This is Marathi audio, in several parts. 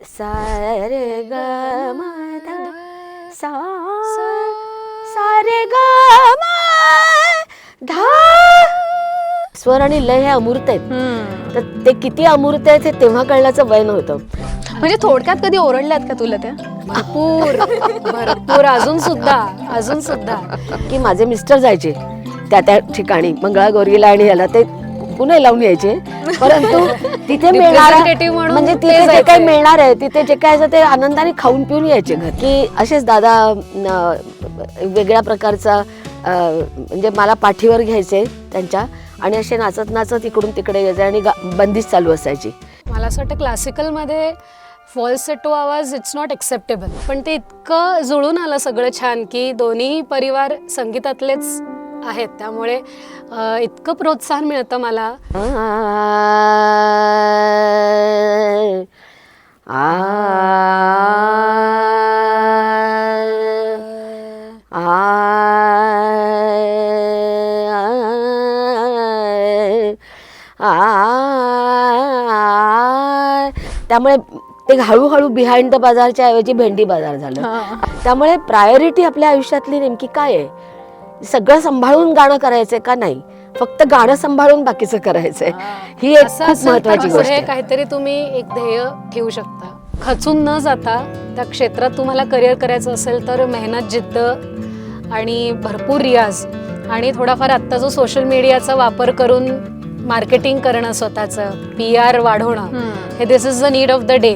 सा रे ग म ध सा सा रे ग म ध. स्वर आणि लय हे अमूर्त आहेत, तर ते किती अमूर्त आहेत हे तेव्हा कळण्याचं वय नव्हतं. म्हणजे थोडक्यात कधी ओरडल्यात का तुला त्या? भरपूर भरपूर, अजून सुद्धा की माझे मिस्टर जायचे त्या ठिकाणी मंगळागौरीला आणि याला ते पुन्हा लावून यायचे, परंतु तिथे मिळणार Representative म्हणून म्हणजे ते तिथे जे जायचे. काही मिळणार आहे तिथे जे काय ते आनंदाने खाऊन पिऊन यायचे घर. की असेच दादा वेगळ्या प्रकारचा म्हणजे मला पाठीवर घ्यायचे त्यांच्या आणि असे नाचत नाचत इकडून तिकडे यायचे आणि बंदिश चालू असायची. मला असं वाटतं क्लासिकलमध्ये फॉल्सेटो आवाज इट्स नॉट एक्सेप्टेबल, पण ते इतकं जुळून आलं सगळं छान की दोन्ही परिवार संगीतातलेच आहेत, त्यामुळे इतकं प्रोत्साहन मिळतं मला. त्यामुळे ते हळूहळू बिहाइंड द बाजारच्या ऐवजी भेंडी बाजार झालं. त्यामुळे प्रायोरिटी आपल्या आयुष्यातली नेमकी काय आहे? सगळं सांभाळून गाणं करायचंय का नाही, फक्त गाणं सांभाळून बाकीचं करायचंय, ही एक असं खूप असेल तर महत्वाची गोष्ट पुढे आहे. काहीतरी तुम्ही एक ध्येय ठेवू शकता. खचून न जाता त्या क्षेत्रात तुम्हाला करिअर करायचं असेल तर मेहनत, जिद्द आणि भरपूर रियाज आणि थोडाफार आत्ता जो सोशल मीडियाचा वापर करून मार्केटिंग करणं, स्वतःचं PR वाढवणं, हे this is the need of the day.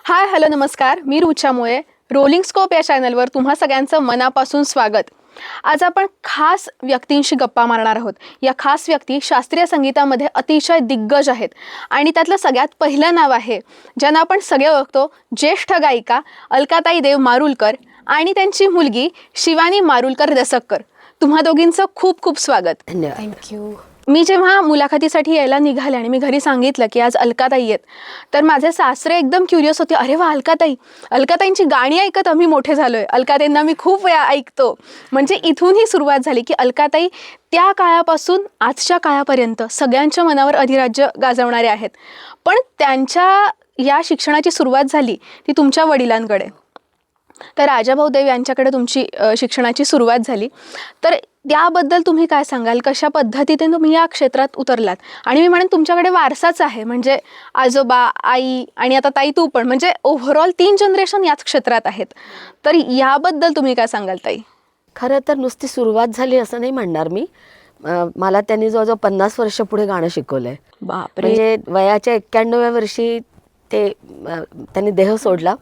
Hi, hello, नमस्कार. मी रुचा मुळे. रोलिंग स्कोप या चॅनलवर तुम्हा सगळ्यांचं मनापासून स्वागत. आज आपण खास व्यक्तींशी गप्पा मारणार आहोत. या खास व्यक्ती शास्त्रीय संगीतामध्ये अतिशय दिग्गज आहेत आणि त्यातलं सगळ्यात पहिलं नाव आहे ज्यांना आपण सगळे ओळखतो, ज्येष्ठ गायिका अलकाताई देव मारुलकर आणि त्यांची मुलगी शिवानी मारुलकर दसक्कर. तुम्हा दोघींचं खूप खूप स्वागत. धन्यवाद. थँक्यू. मी जेव्हा मुलाखतीसाठी यायला निघाले आणि मी घरी सांगितलं की आज अलकाताई आहेत, तर माझे सासरे एकदम क्युरियस होते. अरे वा, अलकाताईंची गाणी ऐकत आम्ही मोठे झालोय, अलकाताईंना मी खूप वेळा ऐकतो. म्हणजे इथून ही सुरुवात झाली की अलकाताई त्या काळापासून आजच्या काळापर्यंत सगळ्यांच्या मनावर अधिराज्य गाजवणारे आहेत. पण त्यांच्या या शिक्षणाची सुरुवात झाली ती तुमच्या वडिलांकडे, तर राजाभाऊ देव यांच्याकडे तुमची शिक्षणाची सुरुवात झाली. तर त्याबद्दल तुम्ही काय सांगाल? कशा पद्धतीने तुम्ही या क्षेत्रात उतरलात? आणि मी म्हणेन तुमच्याकडे वारसाच आहे, म्हणजे आजोबा, आई आणि आता ताई तू पण, म्हणजे ओव्हरऑल 3 जनरेशन याच क्षेत्रात आहेत. तर याबद्दल तुम्ही काय सांगाल ताई? खरं तर नुसती सुरुवात झाली असं नाही म्हणणार मी. मला त्यांनी जवळजवळ 50 वर्ष पुढे गाणं शिकवलंय. बापरे. म्हणजे वयाच्या 91व्या वर्षी ते त्यांनी देह सोडला,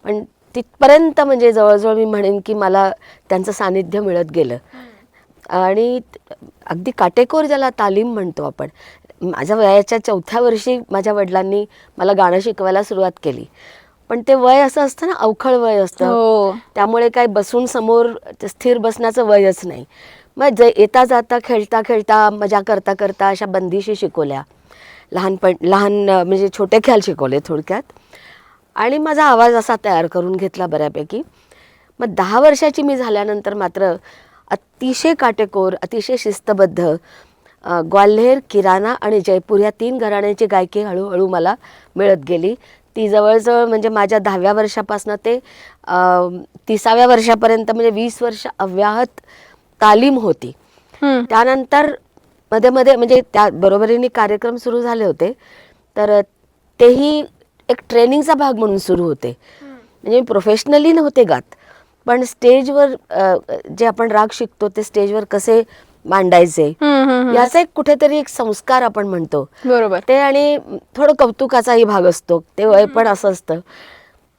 पण तिथपर्यंत म्हणजे जवळजवळ मी म्हणेन की मला त्यांचं सानिध्य मिळत गेलं. आणि अगदी काटेकोर ज्याला तालीम म्हणतो आपण, माझ्या वयाच्या 4थ्या वर्षी माझ्या वडिलांनी मला गाणं शिकवायला सुरुवात केली. पण ते वय असं असतं ना, अवखळ वय असतं, त्यामुळे काय बसून समोर स्थिर बसण्याचं वयच नाही. मग येता जाता, खेळता खेळता, मजा करता करता अशा बंदिशी शिकवल्या. लहान म्हणजे छोटे ख्याल शिकवले थोडक्यात, आणि माझा आवाज असा तयार करून घेतला बऱ्यापैकी. मग 10 वर्षाची मी झाल्यानंतर मात्र अतिशय काटेकोर, अतिशय शिस्तबद्ध ग्वाल्हेर, किराणा आणि जयपूर या 3 घराण्यांची गायकी हळूहळू मला मिळत गेली. ती जवळजवळ म्हणजे माझ्या 10व्या वर्षापासून ते 30व्या वर्षापर्यंत म्हणजे 20 वर्ष अव्याहत तालीम होती. त्यानंतर मध्ये मध्ये म्हणजे त्या बरोबरीने कार्यक्रम सुरू झाले होते, तर तेही एक ट्रेनिंगचा भाग म्हणून सुरू होते. म्हणजे मी प्रोफेशनली नव्हते गात, पण स्टेजवर जे आपण राग शिकतो ते स्टेजवर कसे मांडायचे याचा एक कुठेतरी एक संस्कार आपण म्हणतो, बरोबर ते, आणि थोडं कौतुकाचाही भाग असतो. ते वय पण असं असतं.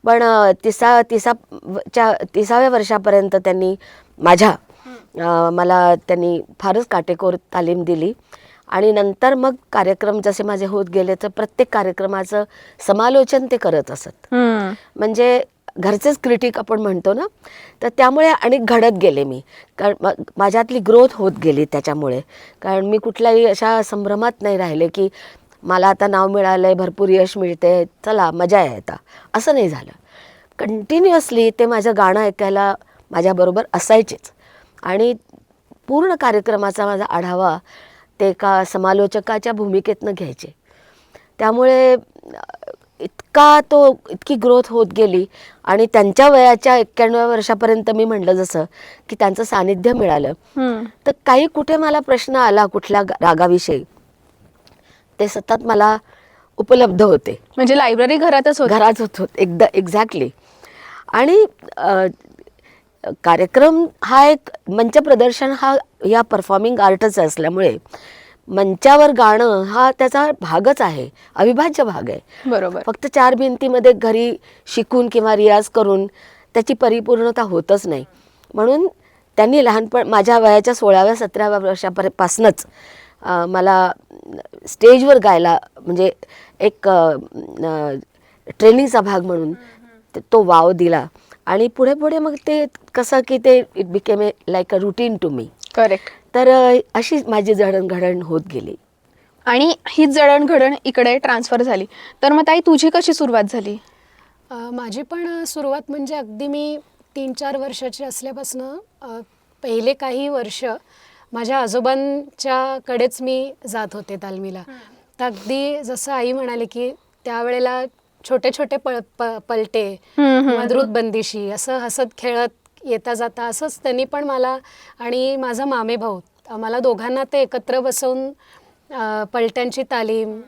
पण 30व्या वर्षापर्यंत त्यांनी मला त्यांनी फारच काटेकोर तालीम दिली. आणि नंतर मग कार्यक्रम जसे माझे होत गेले तर प्रत्येक कार्यक्रमाचं समालोचन ते करत असत. म्हणजे घरचेच क्रिटिक आपण म्हणतो ना, तर त्यामुळे आणि घडत गेले मी, कारण माझ्यातली ग्रोथ होत गेली त्याच्यामुळे. कारण मी कुठल्याही अशा संभ्रमात नाही राहिले की मला आता नाव मिळालं आहे, भरपूर यश मिळते, चला मजा आहे आता, असं नाही झालं. कंटिन्युअसली ते माझं गाणं ऐकायला माझ्याबरोबर असायचेच. आणि पूर्ण कार्यक्रमाचा माझा आढावा ते एका समालोचकाच्या भूमिकेतनं घ्यायचे. त्यामुळे इतकी ग्रोथ होत गेली आणि त्यांच्या वयाच्या 91 वर्षापर्यंत मी म्हटलं जसं की त्यांचं सानिध्य मिळालं. तर काही कुठे मला प्रश्न आला कुठल्या रागाविषयी, ते सतत मला उपलब्ध होते. म्हणजे लायब्ररी घरातच होती. घरात होत एकदा एक्झॅक्टली. आणि कार्यक्रम हा एक मंच प्रदर्शन हा या परफॉर्मिंग आर्टच असल्यामुळे मंचावर गाणं हा त्याचा भागच आहे, अविभाज्य भाग आहे. बरोबर. फक्त 4 भिंतीमध्ये घरी शिकून किंवा रियाज करून त्याची परिपूर्णता होतच नाही. म्हणून त्यांनी माझ्या वयाच्या 16व्या 17व्या वर्षापासूनच मला स्टेजवर गायला म्हणजे एक ट्रेनिंगचा भाग म्हणून तो वाव दिला. आणि पुढे पुढे मग ते कसं की ते it became like a routine to me. Correct. तर अशी माझी जडणघडण होत गेली. आणि हीच जडणघडण इकडे ट्रान्सफर झाली. तर मग ताई तुझी कशी सुरुवात झाली? माझी पण सुरुवात म्हणजे अगदी मी 3-4 वर्षाची असल्यापासनं पहिले काही वर्ष माझ्या आजोबांच्याकडेच मी जात होते तालमीला. तर अगदी जसं आई म्हणाली की त्यावेळेला छोटे छोटे पलटे किंवा द्रुतबंदिशी असं हसत खेळत येता जाता असंच त्यांनी पण मला आणि माझा मामे भाऊ आम्हाला दोघांना ते एकत्र बसवून पलट्यांची तालीम,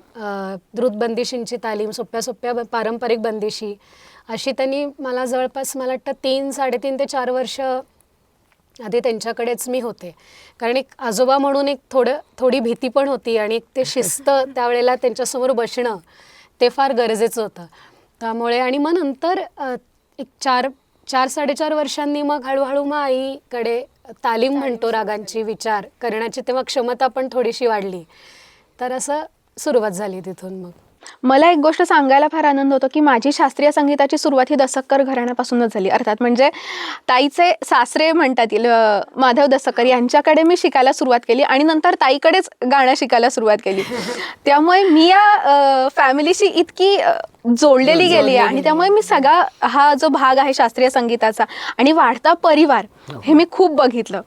द्रुतबंदिशींची तालीम, सोप्या सोप्या पारंपरिक बंदिशी अशी त्यांनी मला जवळपास मला वाटतं 3-3.5 ते 4 वर्ष आधी त्यांच्याकडेच मी होते. कारण एक आजोबा म्हणून एक थोडी भीती पण होती आणि एक ते शिस्त त्यावेळेला त्यांच्यासमोर बसणं ते फार गरजेचं होतं. त्यामुळे आणि मग नंतर एक 4-4.5 वर्षांनी मग हळूहळू मग आईकडे तालीम म्हणतो रागांची विचार करण्याची तेव्हा क्षमता पण थोडीशी वाढली. तर असं सुरुवात झाली तिथून. मग मला एक गोष्ट सांगायला फार आनंद होतो की माझी शास्त्रीय संगीताची सुरुवात ही दसक्कर घराण्यापासूनच झाली. अर्थात म्हणजे ताईचे सासरे म्हणतात येईल माधव दसक्कर यांच्याकडे मी शिकायला सुरुवात केली आणि नंतर ताईकडेच गाणं शिकायला सुरुवात केली. त्यामुळे मी या फॅमिलीशी इतकी जोडलेली गेली आहे आणि त्यामुळे मी सगळा हा जो भाग आहे शास्त्रीय संगीताचा आणि वाढता परिवार हे मी खूप बघितलं.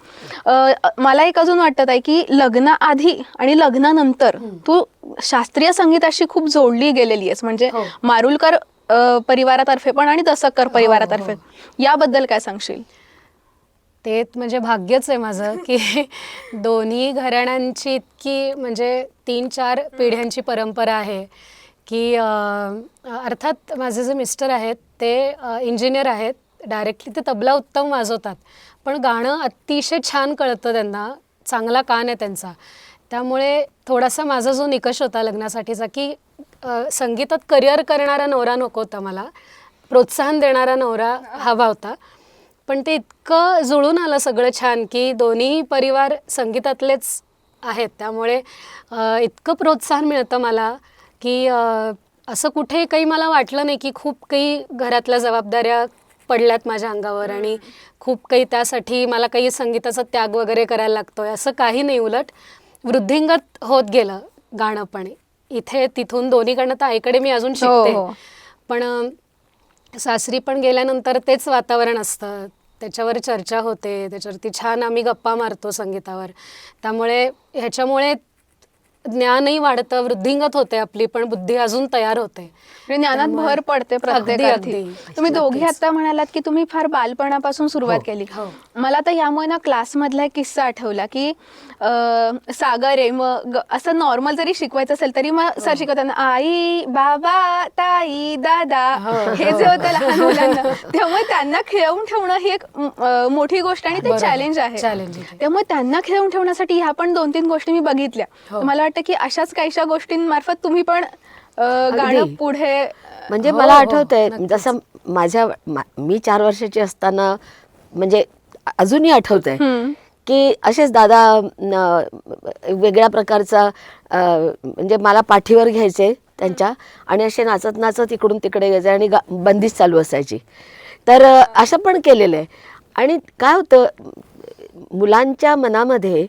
मला एक अजून वाटत आहे की लग्नाआधी आणि लग्नानंतर तू शास्त्रीय संगीताशी खूप जोडली गेलेली आहेस. म्हणजे मारुलकर परिवारातर्फे पण आणि दसक्कर परिवारातर्फे. याबद्दल काय सांगशील? ते म्हणजे भाग्यच आहे माझं की दोन्ही घराण्यांची इतकी म्हणजे 3-4 पिढ्यांची परंपरा आहे की अर्थात माझे जे मिस्टर आहेत ते इंजिनियर आहेत, डायरेक्टली ते तबला उत्तम वाजवतात, पण गाणं अतिशय छान कळतं त्यांना, चांगला कान आहे त्यांचा. त्यामुळे थोडासा माझा जो निकष होता लग्नासाठीचा की संगीतात करिअर करणारा नवरा नको होता मला, प्रोत्साहन देणारा नवरा हवा होता. पण ते इतकं जुळून आलं सगळं छान की दोन्ही परिवार संगीतातलेच आहेत. त्यामुळे इतकं प्रोत्साहन मिळतं मला की असं कुठे काही मला वाटलं नाही की खूप काही घरातल्या जबाबदाऱ्या पडल्यात माझ्या अंगावर आणि खूप काही त्यासाठी मला काही संगीताचा त्याग वगैरे करायला लागतोय, असं काही नाही. उलट वृद्धिंगत होत गेलं गाणं पण इथे तिथून दोन्हीकडनं. तर आईकडे मी अजून शिकते, पण सासरी पण गेल्यानंतर तेच वातावरण असतं, त्याच्यावर चर्चा होते, त्याच्यावरती छान आम्ही गप्पा मारतो संगीतावर. त्यामुळे ह्याच्यामुळे ज्ञानही वाढतं, वृद्धिंगत होते आपली, पण बुद्धी अजून तयार होते, ज्ञानात भर पडते प्रत्येकाची. तुम्ही दोघी आता म्हणालात की तुम्ही फार बालपणापासून सुरुवात केली. मला तर यामुळे ना क्लासमधला एक किस्सा आठवला की सागर आहे मग असं नॉर्मल जरी शिकवायचं असेल तरी मग सर शिकवताना आई बाबा ताई दादा हे जे होतं लहान मुलांना, त्यामुळे त्यांना खेळवून ठेवणं ही एक मोठी गोष्ट आणि ते चॅलेंज आहे. त्यामुळे त्यांना खेळवून ठेवण्यासाठी ह्या पण 2-3 गोष्टी मी बघितल्या. मला वाटतं की अशाच काहीशा गोष्टींमार्फत तुम्ही पण गाणं पुढे. म्हणजे मला आठवतंय जसं मी 4 वर्षाची असताना म्हणजे अजूनही आठवतंय की असेच दादा वेगळ्या प्रकारचा म्हणजे मला पाठीवर घ्यायचे त्यांच्या आणि असे नाचत नाचत इकडून तिकडे घ्यायचे आणि बंदिश चालू असायची. तर असं पण केलेलं आहे. आणि काय होतं मुलांच्या मनामध्ये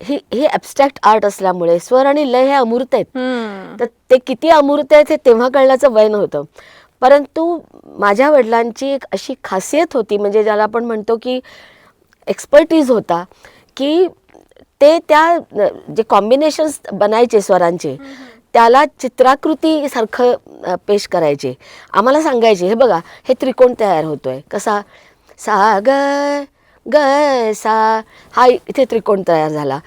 हे ॲबस्ट्रॅक्ट आर्ट असल्यामुळे स्वर आणि लय हे अमूर्त आहेत. तर ते किती अमूर्त आहेत हे तेव्हा कळण्याचं वय नव्हतं. परंतु माझ्या वडिलांची एक अशी खासियत होती म्हणजे ज्याला आपण म्हणतो की एक्सपर्टीज होता की ते त्या जे कॉम्बिनेशन्स बनायचे स्वरांचे त्याला चित्राकृतीसारखं पेश करायचे. आम्हाला सांगायचे, हे बघा हे त्रिकोण तयार होतोय कसा, सा ग ग सा, हा इथे त्रिकोण तयार झाला,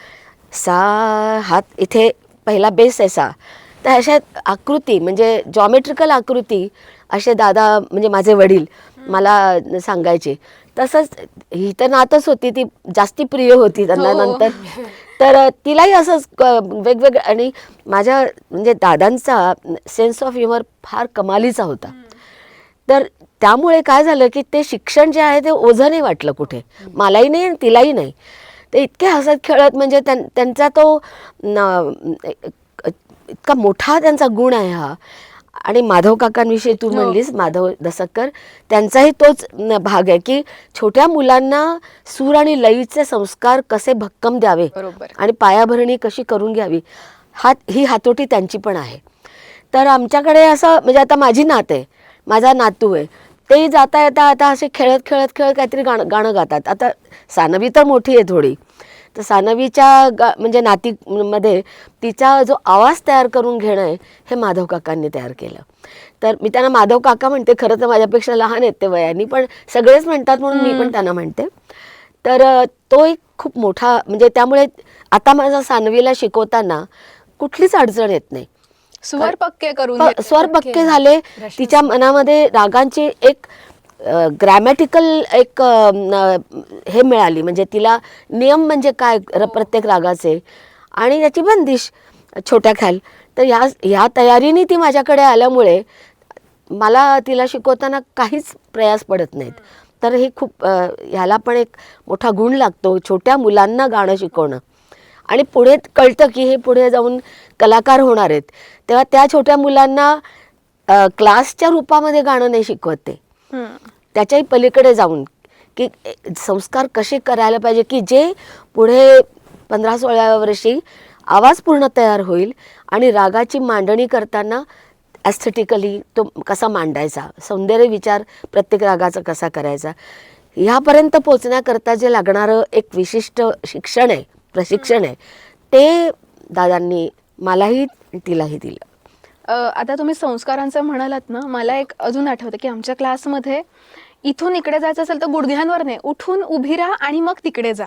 सा हा इथे पहिला बेस आहे सा. तर अशा आकृती म्हणजे जॉमेट्रिकल आकृती असे दादा म्हणजे माझे वडील मला सांगायचे. तसंच ही तर नातच होती, ती जास्ती प्रिय होती त्यांना नंतर. तर तिलाही असंच वेगवेगळं, आणि माझ्या म्हणजे दादांचा सेन्स ऑफ ह्युमर फार कमालीचा होता. तर त्यामुळे काय झालं की ते शिक्षण जे आहे ते ओझं नाही वाटलं कुठे, मलाही नाही आणि तिलाही नाही. ते इतके हसत खेळत म्हणजे त्यांचा तो इतका मोठा त्यांचा गुण आहे हा. आणि माधव काकांविषयी तू म्हणलीस, माधव दसक्कर, त्यांचाही तोच भाग आहे की छोट्या मुलांना सूर आणि लयीचे संस्कार कसे भक्कम द्यावे आणि पायाभरणी कशी करून घ्यावी, ही हातोटी त्यांची पण आहे. तर आमच्याकडे असं म्हणजे आता माझी नात आहे, माझा नातू आहे, ते जाता येता आता असे खेळत खेळत खेळत काहीतरी गाणं गातात. आता सानवी तर मोठी आहे थोडी, तर सानवीच्या म्हणजे नातीमध्ये तिचा जो आवाज तयार करून घेणं आहे हे माधव काकांनी तयार केलं. तर मी त्यांना माधव काका म्हणते, खरं तर माझ्यापेक्षा लहान आहेत ते वयाने, पण सगळेच म्हणतात म्हणून मी पण त्यांना म्हणते. तर तो एक खूप मोठा म्हणजे त्यामुळे आता माझा सानवीला शिकवताना कुठलीच अडचण येत नाही. स्वर पक्के करून स्वर पक्के झाले, तिच्या मनामध्ये रागांची एक ग्रॅमॅटिकल एक हे मिळाली, म्हणजे तिला नियम म्हणजे काय प्रत्येक रागाचे आणि त्याची बंदिश छोट्या ख्याल. तर ह्या तयारीने ती माझ्याकडे आल्यामुळे मला तिला शिकवताना काहीच प्रयास पडत नाहीत. तर हे खूप ह्याला पण एक मोठा गुण लागतो, छोट्या मुलांना गाणं शिकवणं. आणि पुढे कळतं की हे पुढे जाऊन कलाकार होणार आहेत, तेव्हा त्या छोट्या मुलांना क्लासच्या रूपामध्ये गाणं नाही शिकवत ते, त्याच्याही पलीकडे जाऊन की संस्कार कसे करायला पाहिजे की जे पुढे 15-16व्या वर्षी आवाज पूर्ण तयार होईल आणि रागाची मांडणी करताना ॲस्थेटिकली तो कसा मांडायचा, सौंदर्य विचार प्रत्येक रागाचा कसा करायचा, ह्यापर्यंत पोचण्याकरता जे लागणारं एक विशिष्ट शिक्षण आहे, प्रशिक्षण आहे, ते दादांनी मलाही तिलाही दिलं. आता तुम्ही संस्कारांचं म्हणालात ना, मला एक अजून आठवतं की आमच्या क्लासमध्ये इथून इकडे जायचं असेल तर गुडघ्यांवर नाही, उठून उभी राहा आणि मग तिकडे जा,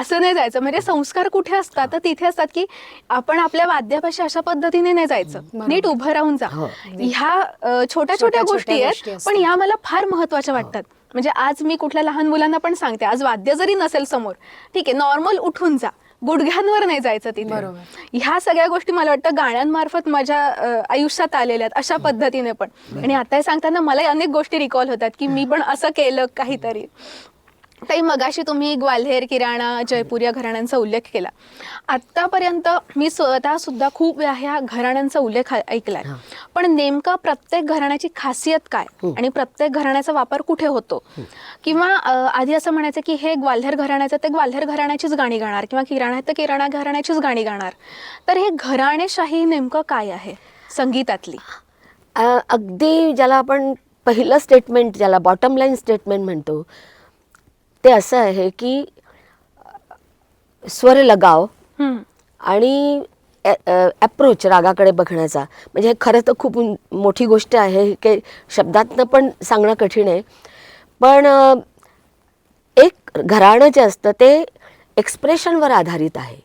असं नाही जायचं. म्हणजे संस्कार कुठे असतात तर तिथे असतात की आपण आपल्या वाद्यापाशी अशा पद्धतीने नाही जायचं, नीट उभं राहून जा. ह्या छोट्या छोट्या गोष्टी आहेत, पण ह्या मला फार महत्वाच्या वाटतात. म्हणजे आज मी कुठल्या लहान मुलांना पण सांगते, आज वाद्य जरी नसेल समोर, ठीक आहे, नॉर्मल उठून जा, गुडघ्यांवर नाही जायचं तिथे. ह्या सगळ्या गोष्टी मला वाटतं गाण्यांमार्फत माझ्या आयुष्यात आलेल्या आहेत अशा पद्धतीने पण. आणि आता सांगताना मला अनेक गोष्टी रिकॉल होतात की मी पण असं केलं काहीतरी. ताई, मगाशी तुम्ही ग्वाल्हेर, किराणा, जयपूर या घराण्यांचा उल्लेख केला. आत्तापर्यंत मी स्वतः सुद्धा खूप वेळा ह्या घराण्यांचा उल्लेख ऐकलाय, पण नेमका प्रत्येक घराण्याची खासियत काय आणि प्रत्येक घराण्याचा वापर कुठे होतो, किंवा आधी असं म्हणायचं की हे ग्वाल्हेर घराण्याचं ते ग्वाल्हेर घराण्याचीच गाणी गाणार किंवा किराणा तर किराणा घराण्याचीच गाणी गाणार, तर हे घराणेशाही नेमकं काय आहे संगीतातली? अगदी ज्याला आपण पहिलं स्टेटमेंट, ज्याला बॉटम लाईन स्टेटमेंट म्हणतो, ते असं आहे की स्वर लगाव आणि ॲप्रोच रागाकडे बघण्याचा. म्हणजे हे खरं तर खूप मोठी गोष्ट आहे, काही शब्दातनं पण सांगणं कठीण आहे. पण एक घराणं जे असतं ते एक्सप्रेशनवर आधारित आहे.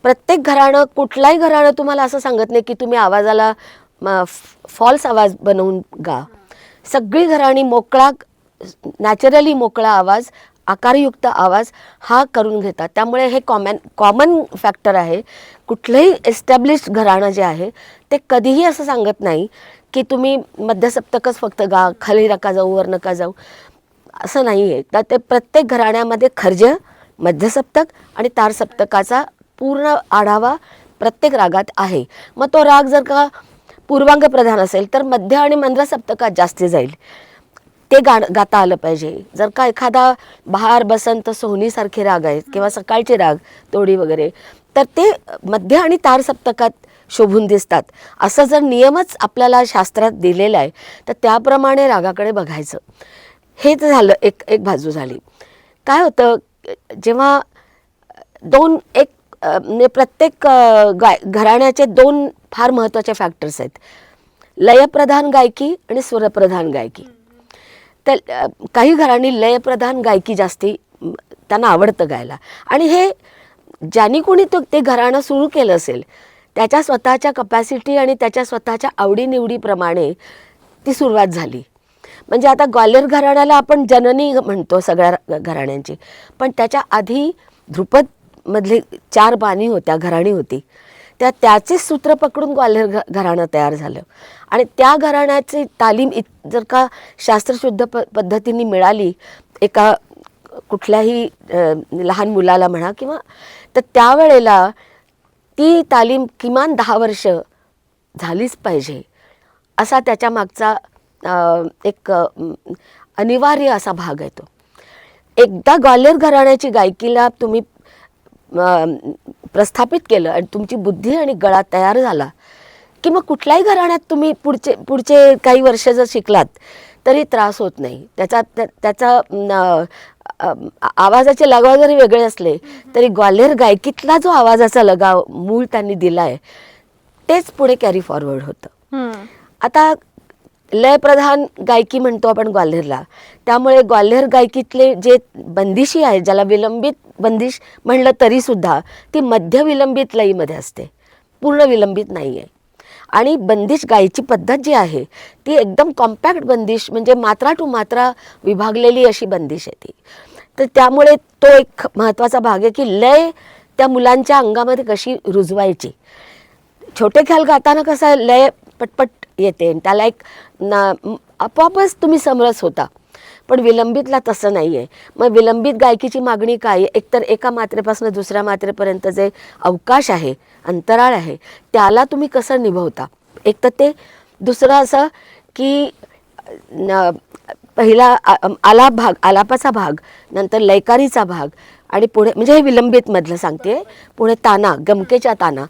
प्रत्येक घराणं, कुठलाही घराणं तुम्हाला असं सांगत नाही की तुम्ही आवाजाला फॉल्स आवाज बनवून गा. सगळी घराणी मोकळा, नॅचरली मोकळा आवाज, आकारयुक्त आवाज हा करून घेतात. त्यामुळे हे कॉमन फॅक्टर आहे. कुठलंही एस्टॅब्लिश्ड घराणं जे आहे ते कधीही असं सांगत नाही की तुम्ही मध्यसप्तकच फक्त गा, खाली नका जाऊ, वर नका जाऊ, असं नाही आहे. तर ते प्रत्येक घराण्यामध्ये खर्ज, मध्यसप्तक आणि तारसप्तकाचा पूर्ण आढावा प्रत्येक रागात आहे. मग तो राग जर का पूर्वांग प्रधान असेल तर मध्य आणि मंद्र सप्तकात जास्त जाईल, ते गाता आलं पाहिजे. जर का एखादा बहार, बसंत, सोहनीसारखे राग आहेत किंवा सकाळचे राग, तोडी वगैरे, तर ते मध्य आणि तार सप्तकात शोभून दिसतात. असं जर नियमच आपल्याला शास्त्रात दिलेला आहे तर त्याप्रमाणे रागाकडे बघायचं. हेच झालं, एक बाजू झाली. काय होतं, जेव्हा म्हणजे प्रत्येक घराण्याचे 2 फार महत्त्वाचे फॅक्टर्स आहेत, लयप्रधान गायकी आणि स्वरप्रधान गायकी. तर काही घराणी लयप्रधान गायकी जास्ती त्यांना आवडतं गायला, आणि हे ज्यांनी कोणी ते घराणं सुरू केलं असेल त्याच्या स्वतःच्या कपॅसिटी आणि त्याच्या स्वतःच्या आवडीनिवडीप्रमाणे ती सुरुवात झाली. म्हणजे आता ग्वाल्हेर घराण्याला आपण जननी म्हणतो सगळ्या घराण्यांची, पण त्याच्या आधी ध्रुपदमधले 4 बाणी होत्या, घराणी होती, त्याचे सूत्र पकडून ग्वाल्हेर घराणं तयार झालं. आणि त्या घराण्याची तालीम जर का शास्त्रशुद्ध पद्धतीने मिळाली एका कुठल्याही लहान मुलाला म्हणा किंवा, तर त्यावेळेला ती तालीम किमान 10 वर्ष झालीच पाहिजे, असा त्याच्या मागचा एक अनिवार्य असा भाग आहे तो. एकदा ग्वाल्हेर घराण्याची गायकीला तुम्ही प्रस्थापित केलं आणि तुमची बुद्धी आणि गळा तयार झाला की मग कुठल्याही घराण्यात तुम्ही पुढचे काही वर्ष जर शिकलात तरी त्रास होत नाही. त्याचा आवाजाचे लगाव जरी वेगळे असले तरी ग्वाल्हेर गायकीतला जो आवाजाचा लगाव मूळ त्यांनी दिला आहे तेच पुढे कॅरी फॉरवर्ड होतं. आता लयप्रधान गायकी म्हणतो आपण ग्वाल्हेरला, त्यामुळे ग्वाल्हेर गायकीतले जे बंदिशी आहे, ज्याला विलंबित बंदिश म्हणलं तरीसुद्धा ती मध्य विलंबित लयीमध्ये असते, पूर्ण विलंबित नाही आहे. आणि बंदिश गायची पद्धत जी आहे ती एकदम कॉम्पॅक्ट बंदिश, म्हणजे मात्रा टू मात्रा विभागलेली अशी बंदिश आहे ती. तर त्यामुळे तो एक महत्त्वाचा भाग आहे की लय त्या मुलांच्या अंगामध्ये कशी रुजवायची. छोटे ख्याल गाताना कसं लय पटपट येते, त्याला एक आपोआपच तुम्ही समरस होता, पण विलंबितला तसं नाही आहे. मग विलंबित गायकीची मागणी काय, एकतर एका मात्रेपासून दुसऱ्या मात्रेपर्यंत जे अवकाश आहे, अंतराळ आहे, त्याला तुम्ही कसं निभवता. एक तर ते, दुसरं असं की पहिला आलाप भाग, आलापाचा भाग, नंतर लयकारीचा भाग, आणि पुढे म्हणजे हे विलंबितमधलं सांगते, पुढे ताना, गमकेच्या ताना,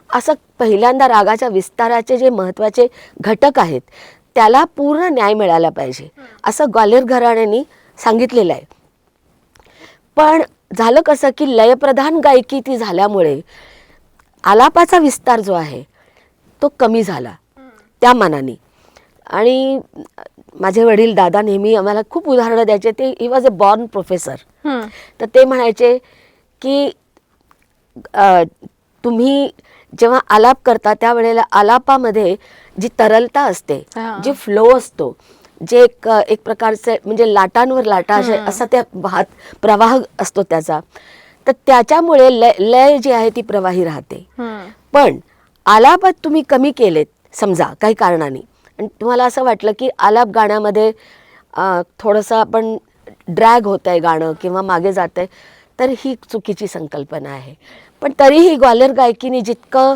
असं पहिल्यांदा रागाच्या विस्ताराचे जे महत्त्वाचे घटक आहेत त्याला पूर्ण न्याय मिळाला पाहिजे असं ग्वाल्हेर घराण्याने सांगितलेलं आहे. पण झालं कसं की लयप्रधान गायकी ती झाल्यामुळे आलापाचा विस्तार जो आहे तो कमी झाला त्या मानाने. आणि माझे वडील दादा नेहमी आम्हाला खूप उदाहरणं द्यायचे. ते he was a born professor. तर ते म्हणायचे की तुम्ही जेव्हा आलाप करता त्यावेळेला आलापामध्ये जी तरलता असते, जी फ्लो असतो, जे एक प्रकारचे म्हणजे लाटांवर लाटा असा त्या प्रवाह असतो त्याचा, तर त्याच्यामुळे लय जी आहे ती प्रवाही राहते. पण आलापात तुम्ही कमी केलेत समजा काही कारणाने, आणि तुम्हाला असं वाटलं की आलाप गाण्यामध्ये थोडंसं आपण ड्रॅग होत आहे गाणं किंवा मागे जात आहे, तर ही चुकीची संकल्पना आहे. पण तरीही ग्वाल्हेर गायकीने जितकं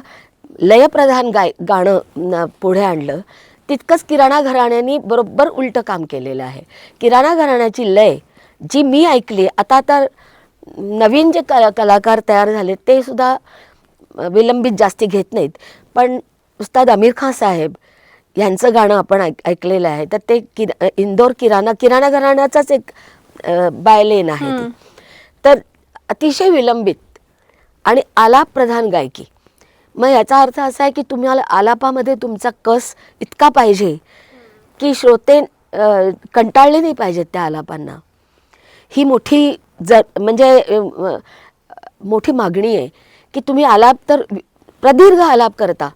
लयप्रधान गाणं पुढे आणलं तितकंच किराणा घराण्याने बरोबर उलटं काम केलेलं आहे. किराणा घराण्याची लय जी मी ऐकली, आता तर नवीन जे कलाकार तयार झाले ते सुद्धा विलंबित जास्ती घेत नाहीत, पण उस्ताद आमिर खान साहेब यांचं गाणं आपण ऐकलेलं आहे. तर ते इंदोर किराणा घराण्याचाच एक बायलेन आहे ती. तर अतिशय विलंबित आणि आलाप प्रधान गायकी. मग याचा अर्थ असा आहे की तुम्हाला आलापामध्ये तुमचा कस इतका पाहिजे की श्रोते कंटाळले नाही पाहिजेत त्या आलापांना. ही मोठी म्हणजे मोठी मागणी आहे की तुम्ही आलाप तर प्रदीर्घ आलाप करता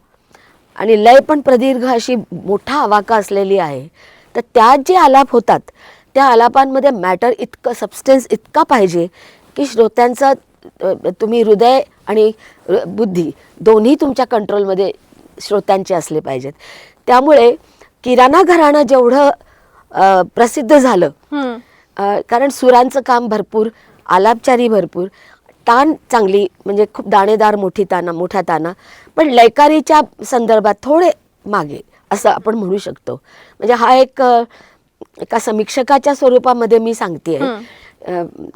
आणि लय पण प्रदीर्घ अशी मोठा आवाका असलेली आहे, तर त्यात जे आलाप होतात त्या आलापांमध्ये मॅटर इतकं, सबस्टन्स इतका पाहिजे की श्रोत्यांचा तुम्ही हृदय आणि बुद्धी दोन्ही तुमच्या कंट्रोलमध्ये श्रोत्यांचे असले पाहिजेत. त्यामुळे किराणा घराणं जेवढं प्रसिद्ध झालं, कारण सुरांचं काम भरपूर, आलापचारी भरपूर, तान चांगली म्हणजे खूप दाणेदार मोठ्या ताना, पण लयकारीच्या संदर्भात थोडे मागे असं आपण म्हणू शकतो. म्हणजे हा एका समीक्षकाच्या स्वरूपामध्ये मी सांगते,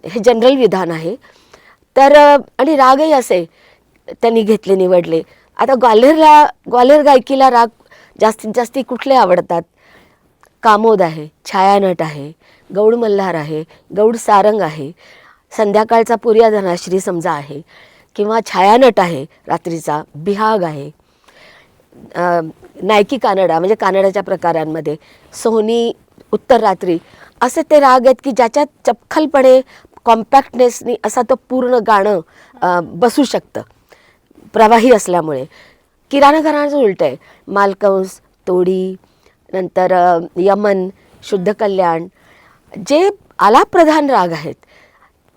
हे जनरल विधान आहे. तर आणि रागही असे त्यांनी निवडले. आता ग्वाल्हेर गायकीला राग जास्तीत जास्त कुठले आवडतात? कामोद आहे, छायानट आहे, गौड मल्हार आहे, गौड सारंग आहे, संध्याकाळचा पुरिया धनाश्री समजा आहे, किंवा छायानट आहे, रात्रीचा बिहाग आहे, नायकी कानडा म्हणजे कानडाच्या प्रकारांमध्ये सोनी, उत्तर रात्री, असे ते राग आहेत की ज्याच्यात चपखलपणे कॉम्पॅक्टनेसनी असा तो पूर्ण गाणं बसू शकतं प्रवाही असल्यामुळे. किराणा घराण्याचं उलट आहे, मालकंस, तोडी, नंतर यमन, शुद्ध कल्याण, जे आलाप्रधान राग आहेत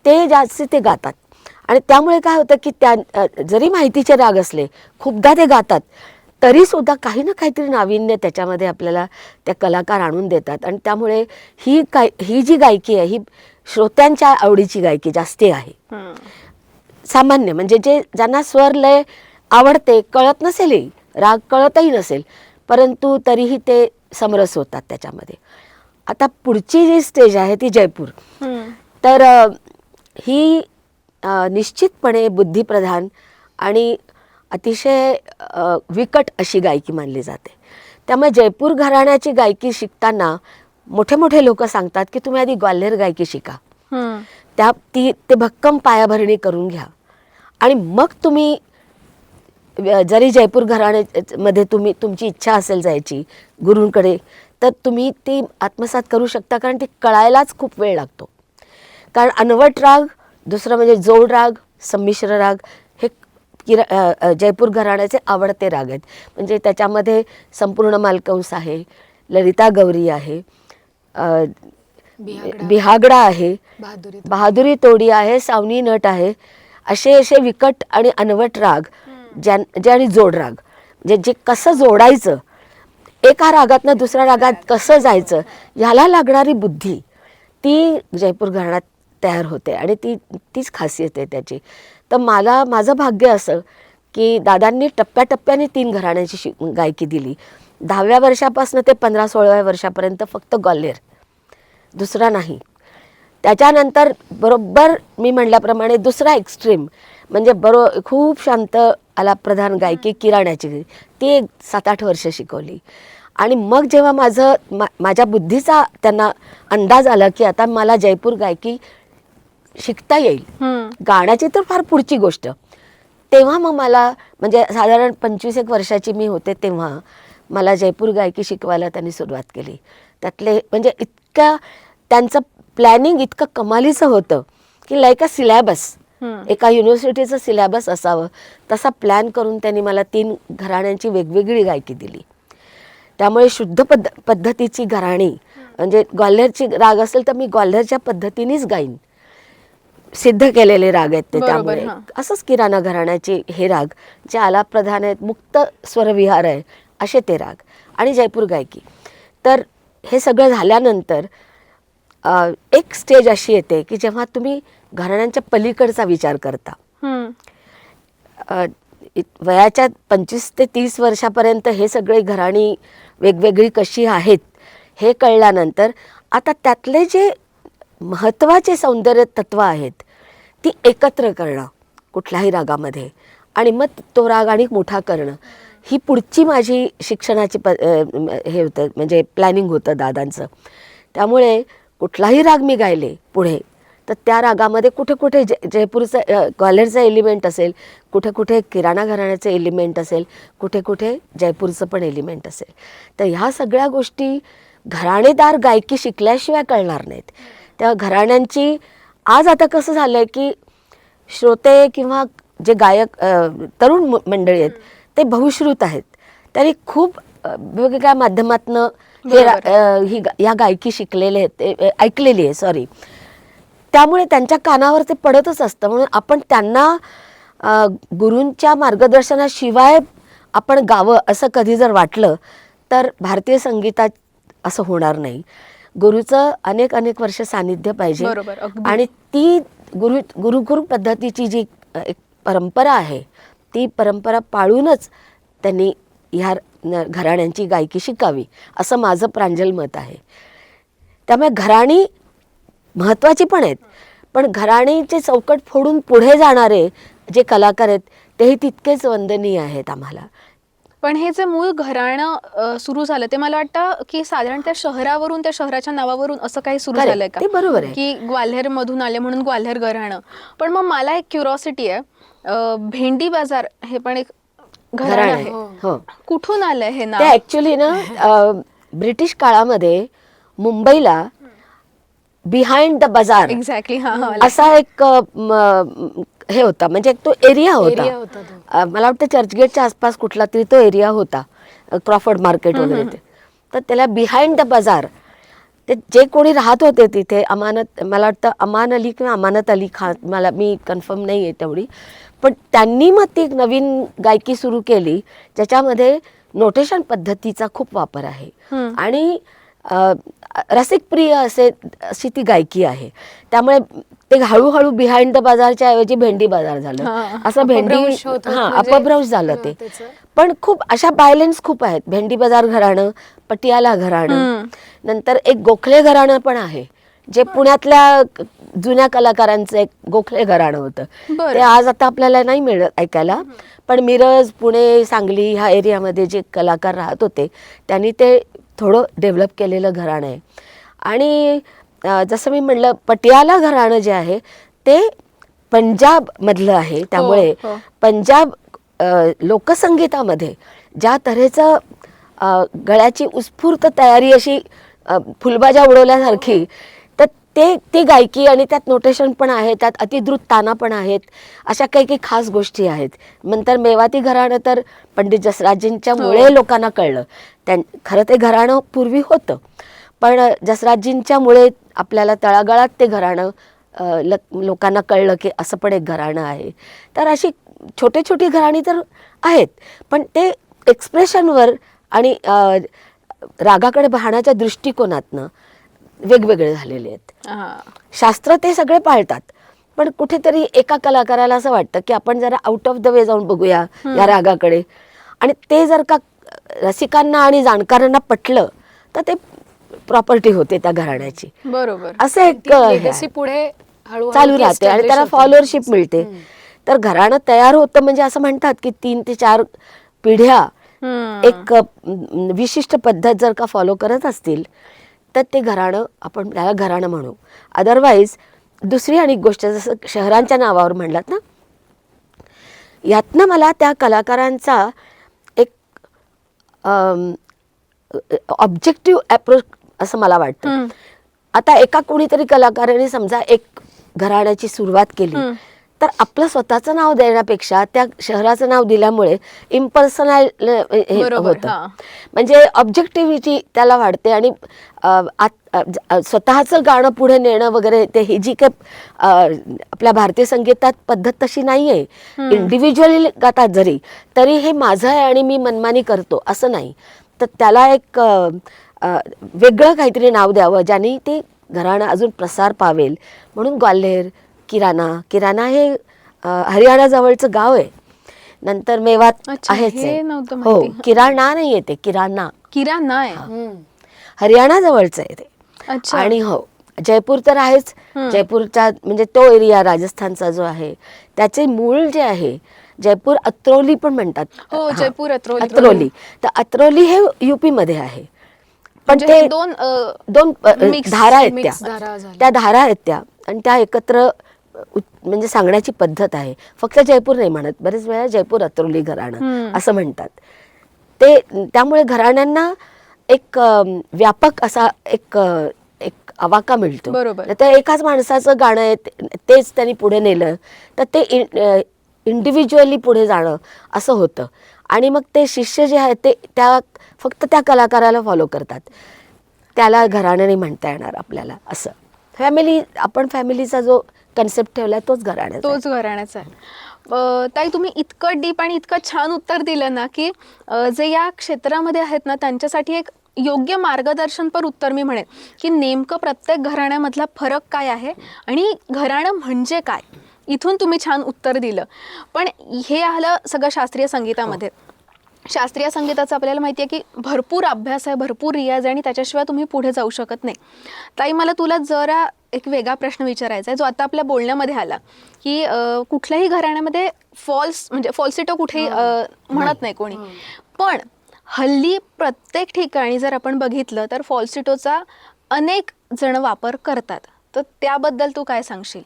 ते जास्त ते गातात. आणि त्यामुळे काय होतं की त्या जरी माहितीचे राग असले खूपदा ते गातात तरीसुद्धा काही ना काहीतरी नाविन्य त्याच्यामध्ये आपल्याला त्या कलाकार आणून देतात. आणि त्यामुळे ही जी गायकी आहे ही श्रोत्यांच्या आवडीची गायकी जास्ती आहे. सामान्य म्हणजे ज्यांना स्वर लय आवडते, कळत नसेलही, राग कळतही नसेल, परंतु तरीही ते समरस होतात त्याच्यामध्ये. आता पुढची जी स्टेज आहे ती जयपूर. तर ही निश्चितपणे बुद्धिप्रधान आणि अतिशय विकट अशी गायकी मानली जाते. त्यामुळे जयपूर घराण्याची गायकी शिकताना मोठे मोठे लोक सांगतात की तुम्ही आधी ग्वाल्हेर गायकी शिका, ते भक्कम पायाभरणी करून घ्या आणि मग तुम्ही जरी जयपूर घराण्यामध्ये तुमची इच्छा असेल जायची गुरूंकडे तर तुम्ही ती आत्मसात करू शकता, कारण ती कळायलाच खूप वेळ लागतो. कारण अनवट राग, दुसरं म्हणजे जोड राग, संमिश्र राग हे जयपूर घराण्याचे आवडते राग आहेत. म्हणजे त्याच्यामध्ये संपूर्ण मालकंस आहे, ललिता गौरी आहे, बिहागडा आहे, बहादुरी तोडी आहे, सावनी नट आहे, असे विकट आणि अनवट राग जे आणि जोड राग जे कसं जोडायचं, एका रागातनं दुसऱ्या रागात कसं जायचं, ह्याला लागणारी बुद्धी ती जयपूर घराण्यात तयार होते आणि तीच खासियत आहे त्याची. तर माझं भाग्य असं की दादांनी टप्प्याटप्प्याने 3 घराण्याची गायकी दिली. 10व्या वर्षापासून ते 15-16व्या वर्षापर्यंत फक्त ग्वाल्हेर, दुसरा नाही. त्याच्यानंतर बरोबर मी म्हटल्याप्रमाणे दुसरा एक्स्ट्रीम म्हणजे खूप शांत आलाप्रधान गायकी किराण्याची, ती 7-8 वर्ष शिकवली. आणि मग जेव्हा माझ्या बुद्धीचा त्यांना अंदाज आला की आता मला जयपूर गायकी शिकता येईल, गाण्याची तर फार पुढची गोष्ट, तेव्हा मग मला म्हणजे साधारण 25-1 वर्षाची मी होते तेव्हा मला जयपूर गायकी शिकवायला त्यांनी सुरुवात केली. त्यातले म्हणजे इतकं त्यांचं प्लॅनिंग इतकं कमालीचं होतं की लाईक अ सिलॅबस, एका युनिव्हर्सिटीचं सिलॅबस असावं तसा प्लॅन करून त्यांनी मला 3 घराण्यांची वेगवेगळी गायकी दिली. त्यामुळे शुद्ध पद्धतीची घराणी म्हणजे ग्वाल्हेरची राग असेल तर मी ग्वाल्हेरच्या पद्धतीनेच गाईन, सिद्ध केलेले राग आहेत ते. त्यामुळे असंच किराणा घराण्याचे हे राग जे आलाप्रधान आहेत, मुक्त स्वरविहार आहे, असे ते राग आणि जयपूर गायकी. तर हे सगळं झाल्यानंतर एक स्टेज अशी येते की जेव्हा तुम्ही घराण्यांच्या पलीकडचा विचार करता. वयाच्या 25 ते 30 वर्षापर्यंत हे सगळे घराणी वेगवेगळी कशी आहेत हे कळल्यानंतर आता त्यातले जे महत्त्वाचे सौंदर्य तत्व आहेत ती एकत्र करणं कुठल्याही रागामध्ये आणि मग तो राग आणि मोठा करणं, ही पुढची माझी शिक्षणाची हे होतं म्हणजे प्लॅनिंग होतं दादांचं. त्यामुळे कुठलाही राग मी गायले पुढे तर त्या रागामध्ये कुठे कुठे जयपूरचं ग्वाल्हेरचं एलिमेंट असेल, कुठे कुठे किराणा घराण्याचं एलिमेंट असेल, कुठे कुठे जयपूरचं पण एलिमेंट असेल. तर ह्या सगळ्या गोष्टी घराणेदार गायकी शिकल्याशिवाय कळणार नाहीत. त्या घराण्यांची आज आता कसं झालं आहे की श्रोते किंवा जे गायक तरुण मंडळी आहेत ते बहुश्रुत आहेत, त्यांनी खूप वेगवेगळ्या माध्यमातनं ह्या गायकी शिकलेले आहेत, ऐकलेली आहे सॉरी. त्यामुळे त्यांच्या कानावर ते पडतच असतं. म्हणून आपण त्यांना गुरूंच्या मार्गदर्शनाशिवाय आपण गावं असं कधी जर वाटलं तर भारतीय संगीतात असं होणार नाही. गुरुचं अनेक वर्ष सानिध्य पाहिजे आणि ती गुरु पद्धतीची जी एक परंपरा आहे ती परंपरा पाळूनच त्यांनी ह्या घराण्यांची गायकी शिकावी असं माझं प्रांजल मत आहे. त्यामुळे घराणी महत्त्वाची पण आहेत, पण घराणीचे चौकट फोडून पुढे जाणारे जे कलाकार आहेत तेही तितकेच वंदनीय आहेत आम्हाला. पण हे जे मूळ घराणं सुरू झालं ते मला वाटतं की साधारण त्या शहरावरून, त्या शहराच्या नावावरून असं काही सुरू Correct. झालंय का? ते बरोबर आहे. की ग्वाल्हेर मधून आले म्हणून ग्वाल्हेर घराणं. पण मग मला एक क्युरॉसिटी आहे, भेंडी बाजार हे पण एक घराणं घराणं आहे. आहे. हो. कुठून आलंय हे ते नाव? ऍक्च्युली ना ब्रिटिश काळामध्ये मुंबईला बिहाइंड द बाजार एक्झॅक्टली. हा हा असा एक हे होता, म्हणजे एक तो एरिया एरिया होता. होता तो. मला वाटतं चर्चगेटच्या आसपास कुठला तरी तो एरिया होता, क्रॉफर्ड मार्केट वगैरे ते. तर त्याला बिहाइंड द बाजार, ते जे कोणी राहत होते तिथे, अमानत, मला वाटतं अमान अली किंवा अमानत अली खान, मी कन्फर्म नाही आहे तेवढी, पण त्यांनी मग ती एक नवीन गायकी सुरू केली ज्याच्यामध्ये नोटेशन पद्धतीचा खूप वापर आहे आणि रसिकप्रिय अशी ती गायकी आहे. त्यामुळे ते हळूहळू बिहाइंड द बाजारच्या ऐवजी भेंडी बाजार झालं. असं भेंडी अपभ्रंश होत होत म्हणजे, अपभ्रंश झालं ते. त्याचं. पण खूप अशा बायलेन्स खूप आहेत. भेंडी बाजार घराणं, पटियाला घराणं, नंतर एक गोखले घराणं पण आहे, जे पुण्यातल्या जुन्या कलाकारांचं एक गोखले घराणं होतं. बरं. ते आज आता आपल्याला नाही मिळत ऐकायला, पण मिरज, पुणे, सांगली ह्या एरियामध्ये जे कलाकार राहत होते त्यांनी ते थोडं डेव्हलप केलेलं घराणं आहे. आणि जसं मी म्हणलं, पटियाला घराणं जे आहे ते पंजाब मधलं आहे. त्यामुळे हो. पंजाब लोकसंगीतामध्ये ज्या तऱ्हेचं गळ्याची उत्स्फूर्त तयारी, अशी फुलबाजा उडवल्यासारखी, तर ती गायकी आणि त्यात नोटेशन पण आहे, त्यात अतिद्रुत ताना पण आहेत, अशा काही काही खास गोष्टी आहेत. नंतर मेवाती घराणं तर पंडित जसराजजींच्या मुळे लोकांना कळलं. खरं ते घराणं पूर्वी होतं, पण जसराजजींच्या मुळे आपल्याला तळागाळात ते घराणं लोकांना कळलं की असं पण एक घराणं आहे. तर अशी छोटी छोटी घराणी तर आहेत, पण ते एक्सप्रेशनवर आणि रागाकडे पाहण्याच्या दृष्टिकोनातनं वेगवेगळे झालेले आहेत. शास्त्र ते सगळे पाळतात, पण कुठेतरी एका कलाकाराला असं वाटतं की आपण जरा आउट ऑफ द वे जाऊन बघूया या रागाकडे, आणि ते जर का रसिकांना आणि जाणकारांना पटलं तर ते प्रॉपर्टी होते त्या घराण्याची. बरोबर. असं एक लेगसी पुढे हळूहळू चालू ती राहते आणि establish त्याला होते. फॉलोअरशिप मिळते. तर घराणं तयार होतं म्हणजे असं म्हणतात की 3 ते 4 पिढ्या एक विशिष्ट पद्धत जर का फॉलो करत असतील तर ते घराणं, आपण त्याला घराणं म्हणू. अदरवाईज दुसरी आणि गोष्ट, जसं शहरांच्या नावावर म्हणलात ना, यातनं मला त्या कलाकारांचा एक ऑब्जेक्टिव्ह अप्रोच असं मला वाटतं. आता एका कोणीतरी कलाकाराने समजा एक घराण्याची सुरुवात केली, तर आपलं स्वतःचं नाव देण्यापेक्षा त्या शहराचं नाव दिल्यामुळे इम्पर्सनल होतं, म्हणजे ऑब्जेक्टिव्हिटी त्याला वाढते आणि स्वतःचं गाणं पुढे नेणं वगैरे, ते ही जी काही आपल्या भारतीय संगीतात पद्धत तशी नाही आहे. इंडिव्हिज्युअली गातात जरी, तरी हे माझं आहे आणि मी मनमानी करतो असं नाही. तर त्याला एक वेगळं काहीतरी नाव द्यावं ज्याने ते घराणं अजून प्रसार पावेल. म्हणून ग्वाल्हेर, किराणा हे हरियाणाजवळचं गाव आहे. नंतर मेवात आहेच आहे. हो, किराणा नाही येते, किराणा आहे, हरियाणाजवळचं आहे ते. आणि हो, जयपूर तर आहेच. जयपूरचा म्हणजे तो एरिया राजस्थानचा जो आहे, त्याचे मूळ जे आहे जयपूर अत्रौली पण म्हणतात. हो, जयपूर अत्रौली. तर अत्रौली हे युपी मध्ये आहे. पण ते दोन धारा आहेत, त्या धारा आहेत त्या, आणि त्या एकत्र म्हणजे सांगण्याची पद्धत आहे. फक्त जयपूर नाही म्हणत, बरेच वेळा जयपूर अत्रौली घराणं असं म्हणतात ते. त्यामुळे घराण्यांना एक व्यापक असा एक आवाका मिळतो. तर एकाच माणसाचं गाणं आहे, तेच त्यांनी पुढे नेलं तर ते इंडिव्हिज्युअली पुढे जाणं असं होतं. आणि मग ते शिष्य जे आहेत ते फक्त त्या कलाकाराला फॉलो करतात. त्याला घराण्याने म्हणता येणार आपल्याला असं. आपण फॅमिलीचा जो कन्सेप्ट ठेवलाय तोच घराण्याचा आहे. ताई, तुम्ही इतकं डीप आणि इतकं छान उत्तर दिलं ना, की जे या क्षेत्रामध्ये आहेत ना त्यांच्यासाठी एक योग्य मार्गदर्शनपर उत्तर मी म्हणेन की नेमकं प्रत्येक घराण्यामधला फरक काय आहे आणि घराणं म्हणजे काय. इथून तुम्ही छान उत्तर दिलं. पण हे आलं सगळं शास्त्रीय संगीतामध्ये. शास्त्रीय संगीताचं आपल्याला माहिती आहे की भरपूर अभ्यास आहे, भरपूर रियाज आहे, आणि त्याच्याशिवाय तुम्ही पुढे जाऊ शकत नाही. ताई, मला तुला जरा एक वेगळा प्रश्न विचारायचा आहे जो आता आपल्या बोलण्यामध्ये आला, की कुठल्याही घराण्यामध्ये फॉल्स म्हणजे फॉल्सिटो कुठे म्हणत नाही कोणी, पण हल्ली प्रत्येक ठिकाणी जर आपण बघितलं तर फॉल्सिटोचा अनेक जण वापर करतात. तर त्याबद्दल तू काय सांगशील?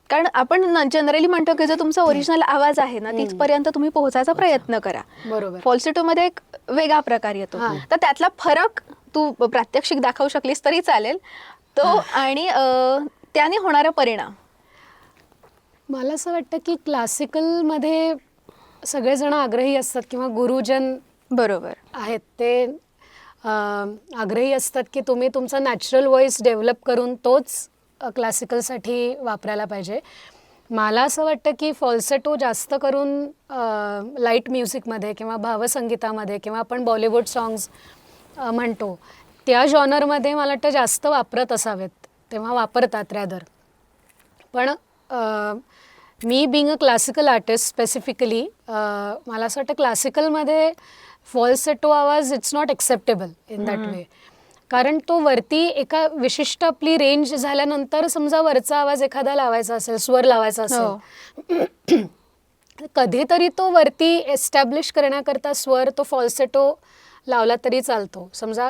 कारण आपण जनरली म्हणतो की जो तुमचा ओरिजिनल आवाज आहे ना तिथपर्यंत तुम्ही पोहोचायचा प्रयत्न करा. बरोबर. फॉल्सिटोमध्ये एक वेगळा प्रकार येतो. हां. तर त्यातला फरक तू प्रात्यक्षिक दाखवू शकलीस तरी चालेल तो, आणि त्याने होणारा परिणाम. मला असं वाटतं की क्लासिकलमध्ये सगळेजण आग्रही असतात किंवा गुरुजन बरोबर. आहेत ते आग्रही असतात की तुम्ही तुमचा नॅचरल व्हॉइस डेव्हलप करून तोच क्लासिकलसाठी वापरायला पाहिजे. मला असं वाटतं की फॉल्सेटो जास्त करून लाईट म्युझिकमध्ये किंवा भावसंगीतामध्ये किंवा आपण बॉलिवूड सॉंग्स म्हणतो त्या जॉनरमध्ये मला वाटतं जास्त वापरत असावेत, तेव्हा वापरतात रॅदर. पण मी being a classical artist specifically मला असं वाटतं क्लासिकलमध्ये फॉल्सेटो आवाज it's not acceptable in that way. कारण तो वरती एका विशिष्ट आपली रेंज झाल्यानंतर समजा वरचा आवाज एखादा लावायचा असेल, स्वर लावायचा असेल, कधीतरी तो वरती एस्टॅब्लिश करण्याकरता स्वर तो फॉल्सेटो लावला तरी चालतो. समजा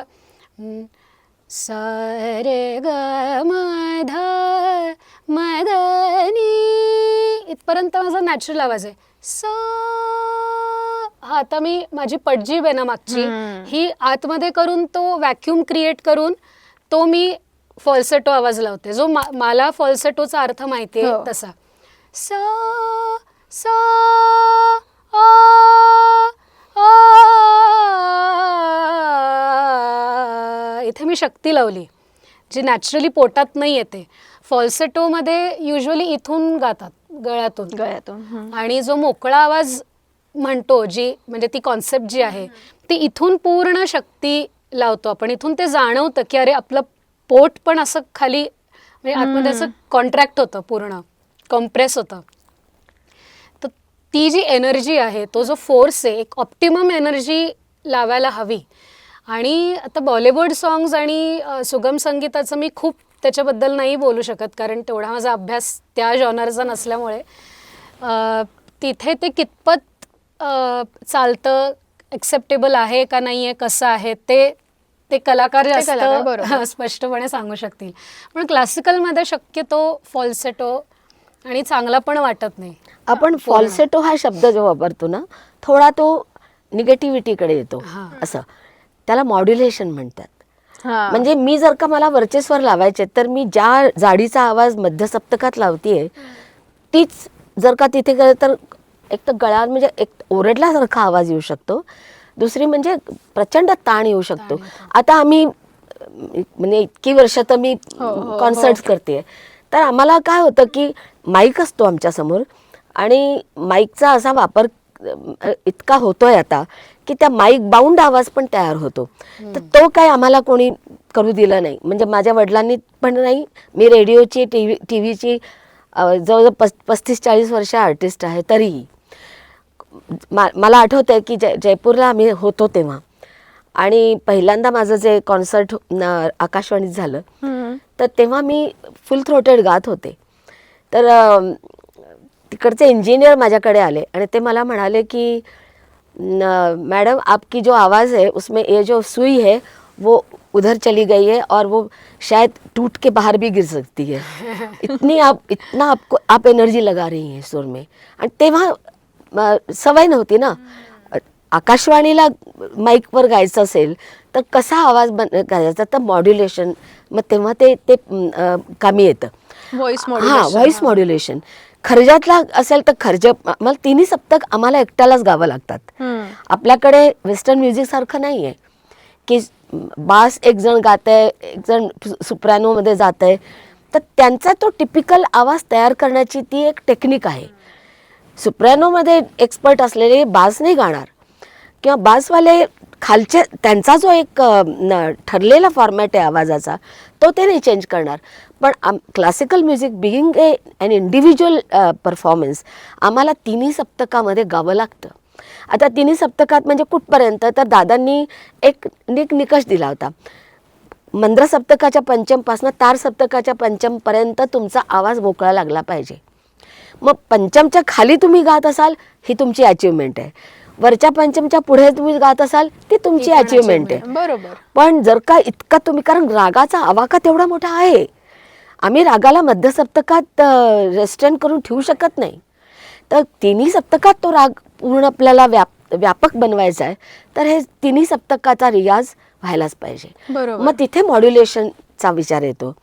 सा रे ग म ध म ध नी इथपर्यंत माझा नॅचरल आवाज आहे. सा हा आता मी माझी पटजीब आहे ना मागची ही आतमध्ये करून तो व्हॅक्यूम क्रिएट करून तो मी फॉल्सेटो आवाज लावते जो मला फॉल्सेटोचा अर्थ माहिती आहे तसा. सा सा आ आ इथे मी शक्ती लावली जी नॅचरली पोटात नाही येते. फॉल्सेटोमध्ये युजली इथून गातात गळ्यातून आणि जो मोकळा आवाज म्हणतो जी म्हणजे ती कॉन्सेप्ट जी आहे ती इथून पूर्ण शक्ती लावतो आपण. इथून ते जाणवतं की अरे आपलं पोट पण असं खाली म्हणजे आतमध्ये असं कॉन्ट्रॅक्ट होतं, पूर्ण कॉम्प्रेस होतं. तर ती जी एनर्जी आहे तो जो फोर्स आहे एक ऑप्टिमम एनर्जी लावायला हवी. आणि आता बॉलिवूड सॉंग्स आणि सुगम संगीताचं मी खूप त्याच्याबद्दल नाही बोलू शकत कारण तेवढा माझा अभ्यास त्या जॉनरचा नसल्यामुळे तिथे ते कितपत चालतं, एक्सेप्टेबल आहे का नाही आहे, कसं आहे ते कलाकार जास्त स्पष्टपणे सांगू शकतील. पण क्लासिकलमध्ये शक्यतो फॉल्सेटो आणि चांगला पण वाटत नाही. आपण फॉल्सेटो हा शब्द जो वापरतो ना थोडा तो निगेटिव्हिटीकडे येतो असं, त्याला मॉड्युलेशन म्हणतात. म्हणजे मी जर का मला वरचे स्वर लावायचे तर मी ज्या जाडीचा आवाज मध्यसप्तकात लावतीये तीच जर का तिथे गेलं तर एक तर गळा म्हणजे एक ओरडल्यासारखा आवाज येऊ शकतो, दुसरी म्हणजे प्रचंड ताण येऊ शकतो. आता आम्ही म्हणजे इतकी वर्ष तर मी कॉन्सर्ट्स करते तर आम्हाला काय होतं की माईक असतो आमच्यासमोर आणि माईकचा असा वापर इतका होतोय आता की त्या माईक बाउंड आवाज पण तयार होतो. तर तो काय आम्हाला कोणी करू दिला नाही. म्हणजे माझ्या वडिलांनी पण नाही. मी रेडिओची टी व्हीची जवळजवळ 35-40 वर्ष आर्टिस्ट आहे तरीही मला आठवतं आहे की जयपूरला आम्ही होतो तेव्हा आणि पहिल्यांदा माझं जे कॉन्सर्ट आकाशवाणीत झालं तर तेव्हा मी फुल थ्रोटेड गात होते. तर तिकडचे इंजिनियर माझ्याकडे आले आणि ते मला म्हणाले की मैडम आपकी जो आवाज़ है उसमें ये जो सुई है वो उधर चली गई है और वो शायद टूट के बाहर भी गिर सकती है. इतना आपको आप एनर्जी लगा रही हैं सुर में. आणि तेव्हा सवय नव्हती ना. आकाशवाणीला माईकवर गायचं असेल तर कसा आवाज करायचा तर मॉड्युलेशन मग तेव्हा ते कामी येतं. Voice modulation. खर्जातला असेल तर खर्ज मला तिन्ही सप्तक आम्हाला एकट्यालाच गावं लागतात. आपल्याकडे वेस्टर्न म्युझिक सारखं नाही आहे की बास एक जण गात आहे, एक जण सुप्रानोमध्ये जात आहे. तर त्यांचा तो टिपिकल आवाज तयार करण्याची ती एक टेक्निक आहे. सुप्रानोमध्ये एक्सपर्ट असलेले बास नाही गाणार किंवा बासवाले खालचे त्यांचा जो एक ठरलेला फॉर्मॅट आहे आवाजाचा तो ते नाही चेंज करणार. पण classical music being an individual performance आम्हाला तिन्ही सप्तकामध्ये गावं लागतं. आता तिन्ही सप्तकात म्हणजे कुठपर्यंत तर दादांनी एक निकष दिला होता. मंद्र सप्तकाच्या पंचमपासून तार सप्तकाच्या पंचमपर्यंत तुमचा आवाज मोकळा लागला पाहिजे. मग पंचमच्या खाली तुम्ही गात असाल ही तुमची अचिव्हमेंट आहे, वरच्या पंचमच्या पुढे तुम्ही गात असाल ती तुमची पण अचिव्हमेंट आहे. बरोबर. पण जर का इतका तुम्ही, कारण रागाचा आवाका तेवढा मोठा आहे, आम्ही रागाला मध्यसप्तकात रेस्ट्रेन करून ठेवू शकत नाही. तर तिन्ही सप्तकात तो राग पूर्ण आपल्याला व्यापक बनवायचा आहे, तर हे तिन्ही सप्तकाचा रियाज व्हायलाच पाहिजे. बरोबर. मग तिथे मॉड्युलेशनचा विचार येतो.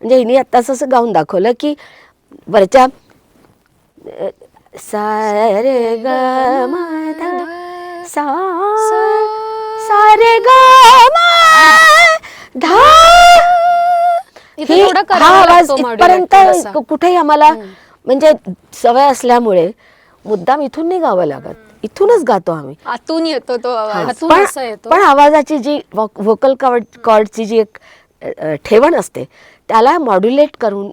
म्हणजे हिने आत्ताच असं गाऊन दाखवलं की वरच्या सा रे ग म ध सा रे ग म ध, इथे ही थोडा हा करावा आवाज लागतो इथपर्यंत modulate थोडासा. कुठेही आम्हाला म्हणजे सवय असल्यामुळे मुद्दाम इथून नाही गावं लागत, इथूनच गातो आम्ही. आतून येतो तो आवाज. हातून पण असा येतो. पण आवाजाची जी व्होकल कॉर्डची जी एक ठेवण असते त्याला मॉड्युलेट करून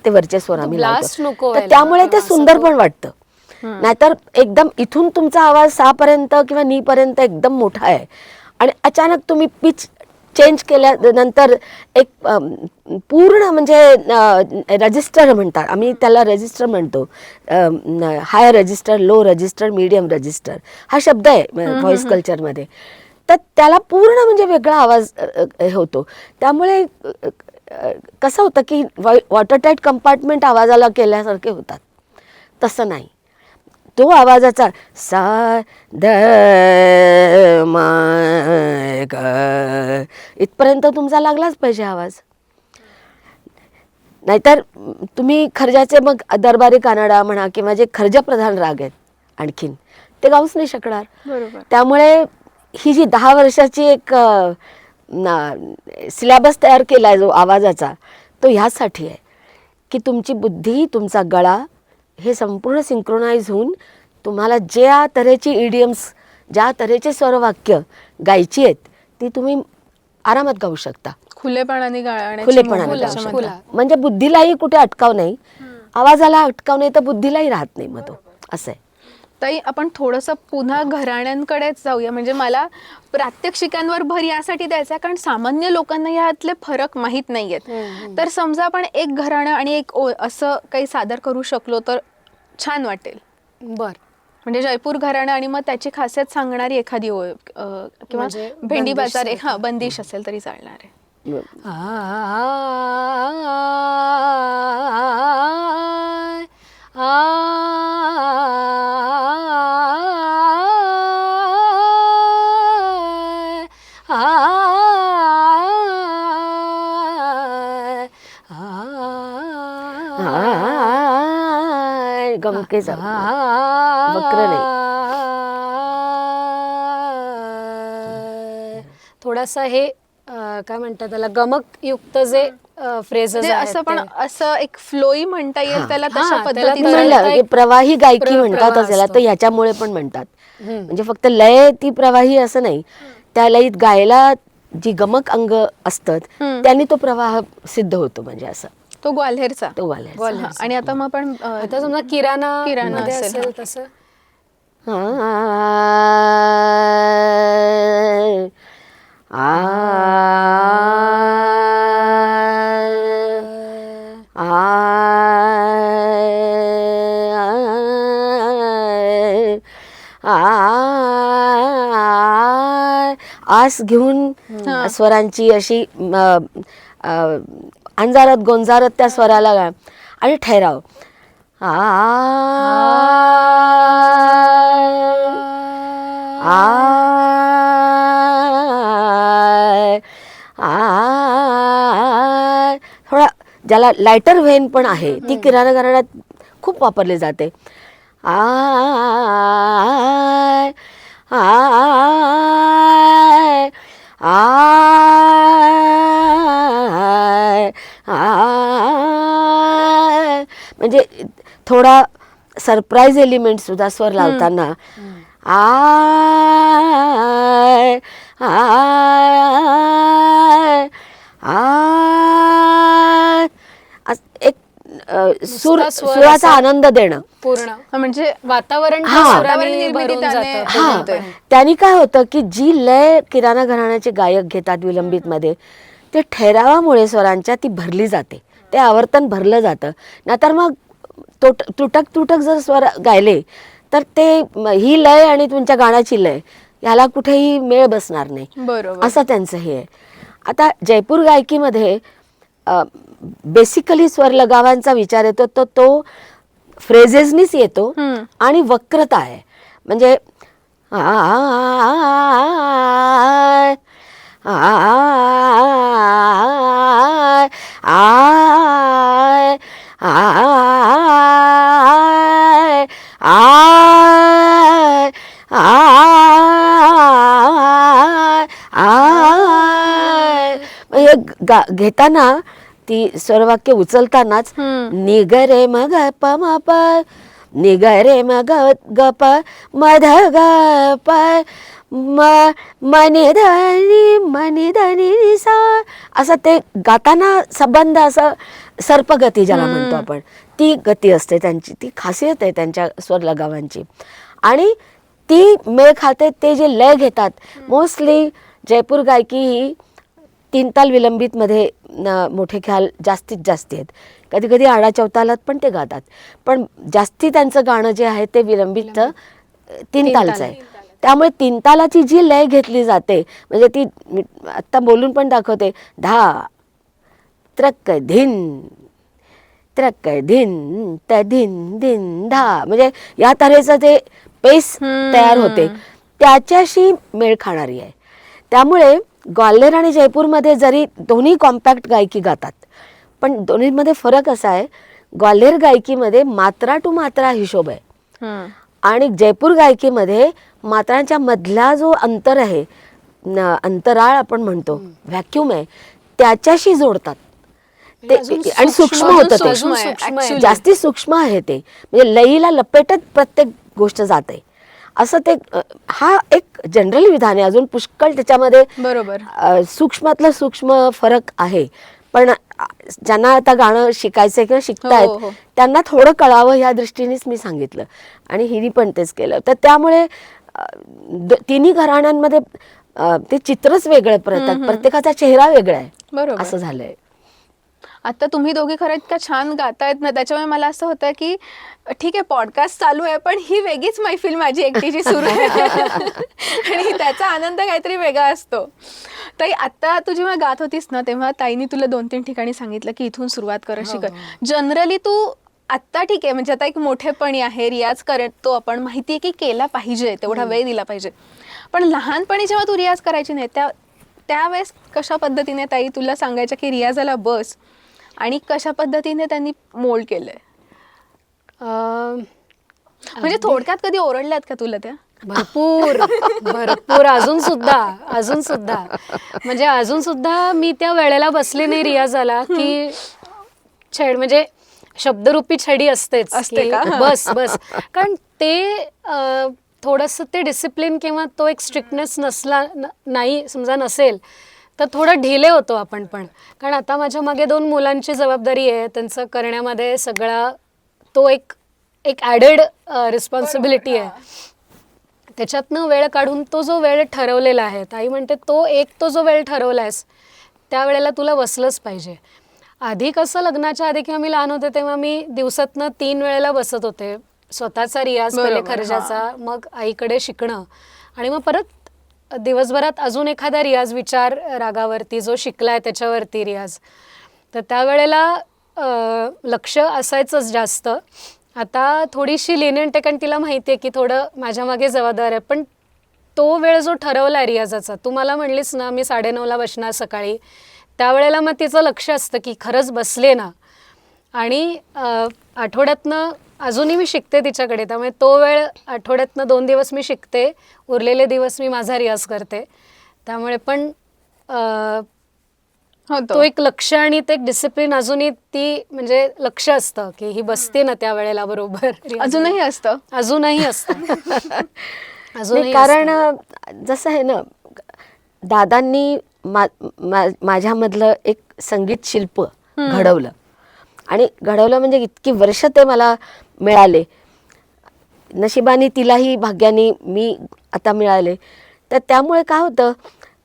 ते वरचे स्वर आम्ही blast नको लावतो. तर व्हायला त्यामुळे ते किंवा असं सुंदर तो- पण वाटतं. नाहीतर एकदम इथून तुमचा आवाज सा पर्यंत किंवा नी पर्यंत एकदम मोठा आहे आणि अचानक तुम्ही पिच चेंज केल्यानंतर एक पूर्ण म्हणजे रजिस्टर म्हणतात, आम्ही त्याला रजिस्टर म्हणतो, high register, low register, medium register हा शब्द आहे व्हॉइस कल्चरमध्ये. तर त्याला पूर्ण म्हणजे वेगळा आवाज होतो. त्यामुळे कसं होतं की वॉटरटाईट कंपार्टमेंट आवाजाला केल्यासारखे होतात, तसं नाही. तो आवाजाचा सा द म ग इथपर्यंत तुमचा लागलाच पाहिजे आवाज. नाहीतर तुम्ही खर्जाचे मग दरबारी कानडा म्हणा किंवा जे खर्ज प्रधान राग आहेत आणखीन ते गाऊच नाही शकणार. बरोबर. त्यामुळे ही जी 10 वर्षाची एक सिलेबस तयार केला आहे जो आवाजाचा, तो ह्यासाठी आहे की तुमची बुद्धी, तुमचा गळा हे संपूर्ण सिंक्रोनाइज होऊन तुम्हाला ज्या तऱ्हेची इडियम्स, ज्या तऱ्हेचे स्वरवाक्य गायची आहेत ती तुम्ही आरामात गाऊ शकता, खुलेपणाने गाण्याची खुलेपणाने मुभा गाऊ त्याच्यामध्ये. शकता. म्हणजे बुद्धीलाही कुठे अटकाव नाही, आवाजाला अटकाव नाही, तर बुद्धीलाही राहत नाही. मग तो असं आहे. ताई, आपण थोडंसं पुन्हा घराण्यांकडेच जाऊया. म्हणजे मला प्रात्यक्षिकांवर भर यासाठी द्यायचा, कारण सामान्य लोकांना यातले फरक माहीत नाहीयेत. तर समजा आपण एक घराणं आणि एक ओळ असं काही सादर करू शकलो तर छान वाटेल. बर. म्हणजे जयपूर घराणं आणि मग त्याची खासियत सांगणारी एखादी ओळ किंवा म्हणजे भेंडी बंदिश बाजार एक बंदिश असेल तरी चालणार आहे. गमकेचा वक्र नाही. थोडासा हे काय म्हणतात त्याला, गमक युक्त जे फ्रेजेस म्हणजे असं पण असं एक फ्लोई म्हणता येईल त्याला, तशा त्याला पद्धतीने तरळता म्हणलं की एक प्रवाही गायकी म्हणतात प्रवाह असेल, असतो. तर ह्याच्यामुळे पण म्हणतात. म्हणजे फक्त लय ती प्रवाही असं नाही, त्या लयीत गायला जी गमक अंग असतात त्यांनी तो प्रवाह सिद्ध होतो. म्हणजे असं तो ग्वाल्हेरचा. तो वाल्या ग्वाल्हेरचा. हा, आणि आता मग आपण आता समजा किराणा किराणा मध्ये असेल, असेल तसं आस घेऊन स्वरांची अशी अंजारत गोंजारत त्या स्वराला गा आणि ठहराव. थोडा ज्याला लायटर व्हेन पण आहे ती किराणा घराण्यात खूप वापरली जाते. म्हणजे थोडा सरप्राईज एलिमेंट सुद्धा स्वर लावताना आय आय आय एक सुराचा आनंद देणं पूर्ण म्हणजे वातावरण हा. सुराने निर्मिती भरून त्याने जातं. हा, होते. त्यांनी काय होतं की जी लय किराणा घराण्याचे गायक घेतात विलंबित मध्ये, ते ठहरावामुळे स्वरांच्या ती भरली जाते, ते आवर्तन भरलं जातं. नाहीतर मग तुटक तुटक जर स्वर गायले तर ते ही लय आणि तुमच्या गाण्याची लय याला कुठेही मेळ बसणार नाही, बरोबर. असं त्यांचं हे आहे. आता जयपूर गायकीमध्ये बेसिकली स्वर लगावांचा विचार येतो तो फ्रेजेसनीच येतो आणि वक्रता आहे. म्हणजे घेताना ती स्वरवाक्य उचलतानाच निगरे मग प म प निगरे मग ग प मध ग प मनी धनी सा असं ते गाताना संबंध असं सर्पगती ज्याला म्हणतो आपण, ती गती असते त्यांची, ती खासियत आहे त्यांच्या स्वर लगावांची. आणि ती मेळ खाते ते जे लय घेतात. मोस्टली जयपूर गायकी ही 3 ताल विलंबित मध्ये मोठे ख्याल जास्तीत जास्त आहेत. कधी कधी आडा चौतालात पण ते गातात, पण जास्ती त्यांचं गाणं जे आहे ते विलंबित 3 तालचं आहे. त्यामुळे 3 तालाची जी लय घेतली जाते म्हणजे ती आत्ता बोलून पण दाखवते, धा त्रक धिन त्रक धिन त धिन धिन धा, म्हणजे या तऱ्हेचं ते पेस तयार होते, त्याच्याशी मेळ खाणारी आहे. त्यामुळे ग्वाल्हेर आणि जयपूरमध्ये जरी दोन्ही कॉम्पॅक्ट गायकी गातात, पण दोन्हीमध्ये फरक असा आहे, ग्वाल्हेर गायकीमध्ये मात्रा टू मात्रा हिशोब आहे आणि जयपूर गायकीमध्ये मात्रांच्या मधला जो अंतर आहे, अंतराळ आपण म्हणतो, व्हॅक्यूम आहे, त्याच्याशी जोडतात ते आणि सूक्ष्म होतं ते, जास्ती सूक्ष्म आहे ते, म्हणजे लईला लपेटत प्रत्येक गोष्ट जाते असं ते. हा एक जनरल विधान आहे, अजून पुष्कळ त्याच्यामध्ये बरोबर सूक्ष्मातला सूक्ष्म फरक आहे. पण ज्यांना आता गाणं शिकायचंय किंवा शिकतायत त्यांना थोडं कळावं ह्या दृष्टीनेच मी सांगितलं आणि हिनी पण तेच केलं. तर त्यामुळे तिन्ही घराण्यांमध्ये ते चित्रच वेगळं, प्रत्येकाचा चेहरा वेगळा आहे, बरोबर असं झालंय. आता तुम्ही दोघी खरं इतकं छान गातायत ना, त्याच्यामुळे मला असं होतं की ठीक आहे पॉडकास्ट चालू आहे पण ही वेगळीच मैफिल माझी एकटीची सुरू आहे आणि त्याचा आनंद काहीतरी वेगळा असतो. ताई, आता तू जेव्हा गात होतीस ना तेव्हा ताईनी तुला 2-3 ठिकाणी सांगितलं की इथून सुरुवात कर, अशी कर. जनरली तू आत्ता ठीक आहे, म्हणजे आता एक मोठेपणी आहे, रियाज करतो आपण, माहिती आहे की केला पाहिजे, तेवढा वेळ दिला पाहिजे, पण लहानपणी जेव्हा तू रियाज करायची नाही त्यावेळेस कशा पद्धतीने ताई तुला सांगायच्या की रियाजाला बस, आणि कशा पद्धतीने त्यांनी मोल्ड केलंय? म्हणजे थोडक्यात कधी ओरडल्यात का तुला त्या? भरपूर भरपूर, अजून सुद्धा म्हणजे अजून सुद्धा मी त्या वेळेला बसले नाही रियाजाला की छेड, म्हणजे शब्दरूपी छडी असते का? बस कारण ते थोडंसं ते डिसिप्लिन किंवा तो एक स्ट्रिक्टनेस नाही समजा नसेल तर थोडं ढिले होतो आपण पण. कारण आता माझ्या मागे 2 मुलांची जबाबदारी आहे, त्यांचं करण्यामध्ये सगळा तो एक ॲडेड रिस्पॉन्सिबिलिटी आहे. त्याच्यातनं वेळ काढून तो जो वेळ ठरवलेला आहे, ताई म्हणते तो जो वेळ ठरवला आहेस त्या वेळेला तुला बसलंच पाहिजे. आधी कसं, लग्नाच्या आधी किंवा मी लहान होते तेव्हा मी दिवसातनं 3 वेळेला बसत होते. स्वतःचा रियाज पहिले खर्जाचा, मग आईकडे शिकणं, आणि मग परत दिवसभरात अजून एखादा रियाज विचार रागावरती जो शिकलाय त्याच्यावरती रियाज. तर त्यावेळेला लक्ष असायचंच जास्त. आता थोडीशी लिनियंट आहे कारण तिला माहिती आहे की थोडं माझ्या मागे जबाबदार आहे, पण तो वेळ जो ठरवला आहे रियाजाचा, तू मला म्हणलीस ना मी 9:30ला बसणार सकाळी, त्यावेळेला मग तिचं लक्ष असतं की खरंच बसले ना. आणि आठवड्यातनं अजूनही मी शिकते तिच्याकडे, त्यामुळे तो वेळ आठवड्यातनं 2 दिवस मी शिकते, उरलेले दिवस मी माझा रियाज करते. त्यामुळे पण तो एक लक्ष आणि ते एक डिसिप्लिन अजूनही ती म्हणजे लक्ष असतं की ही बसते ना त्या वेळेला बरोबर. अजूनही असतं कारण जसं आहे ना, दादांनी माझ्यामधलं एक संगीत शिल्प घडवलं म्हणजे इतकी वर्ष ते मला मिळाले, नशिबाने तिलाही भाग्याने मी आता मिळाले. तर त्यामुळे काय होतं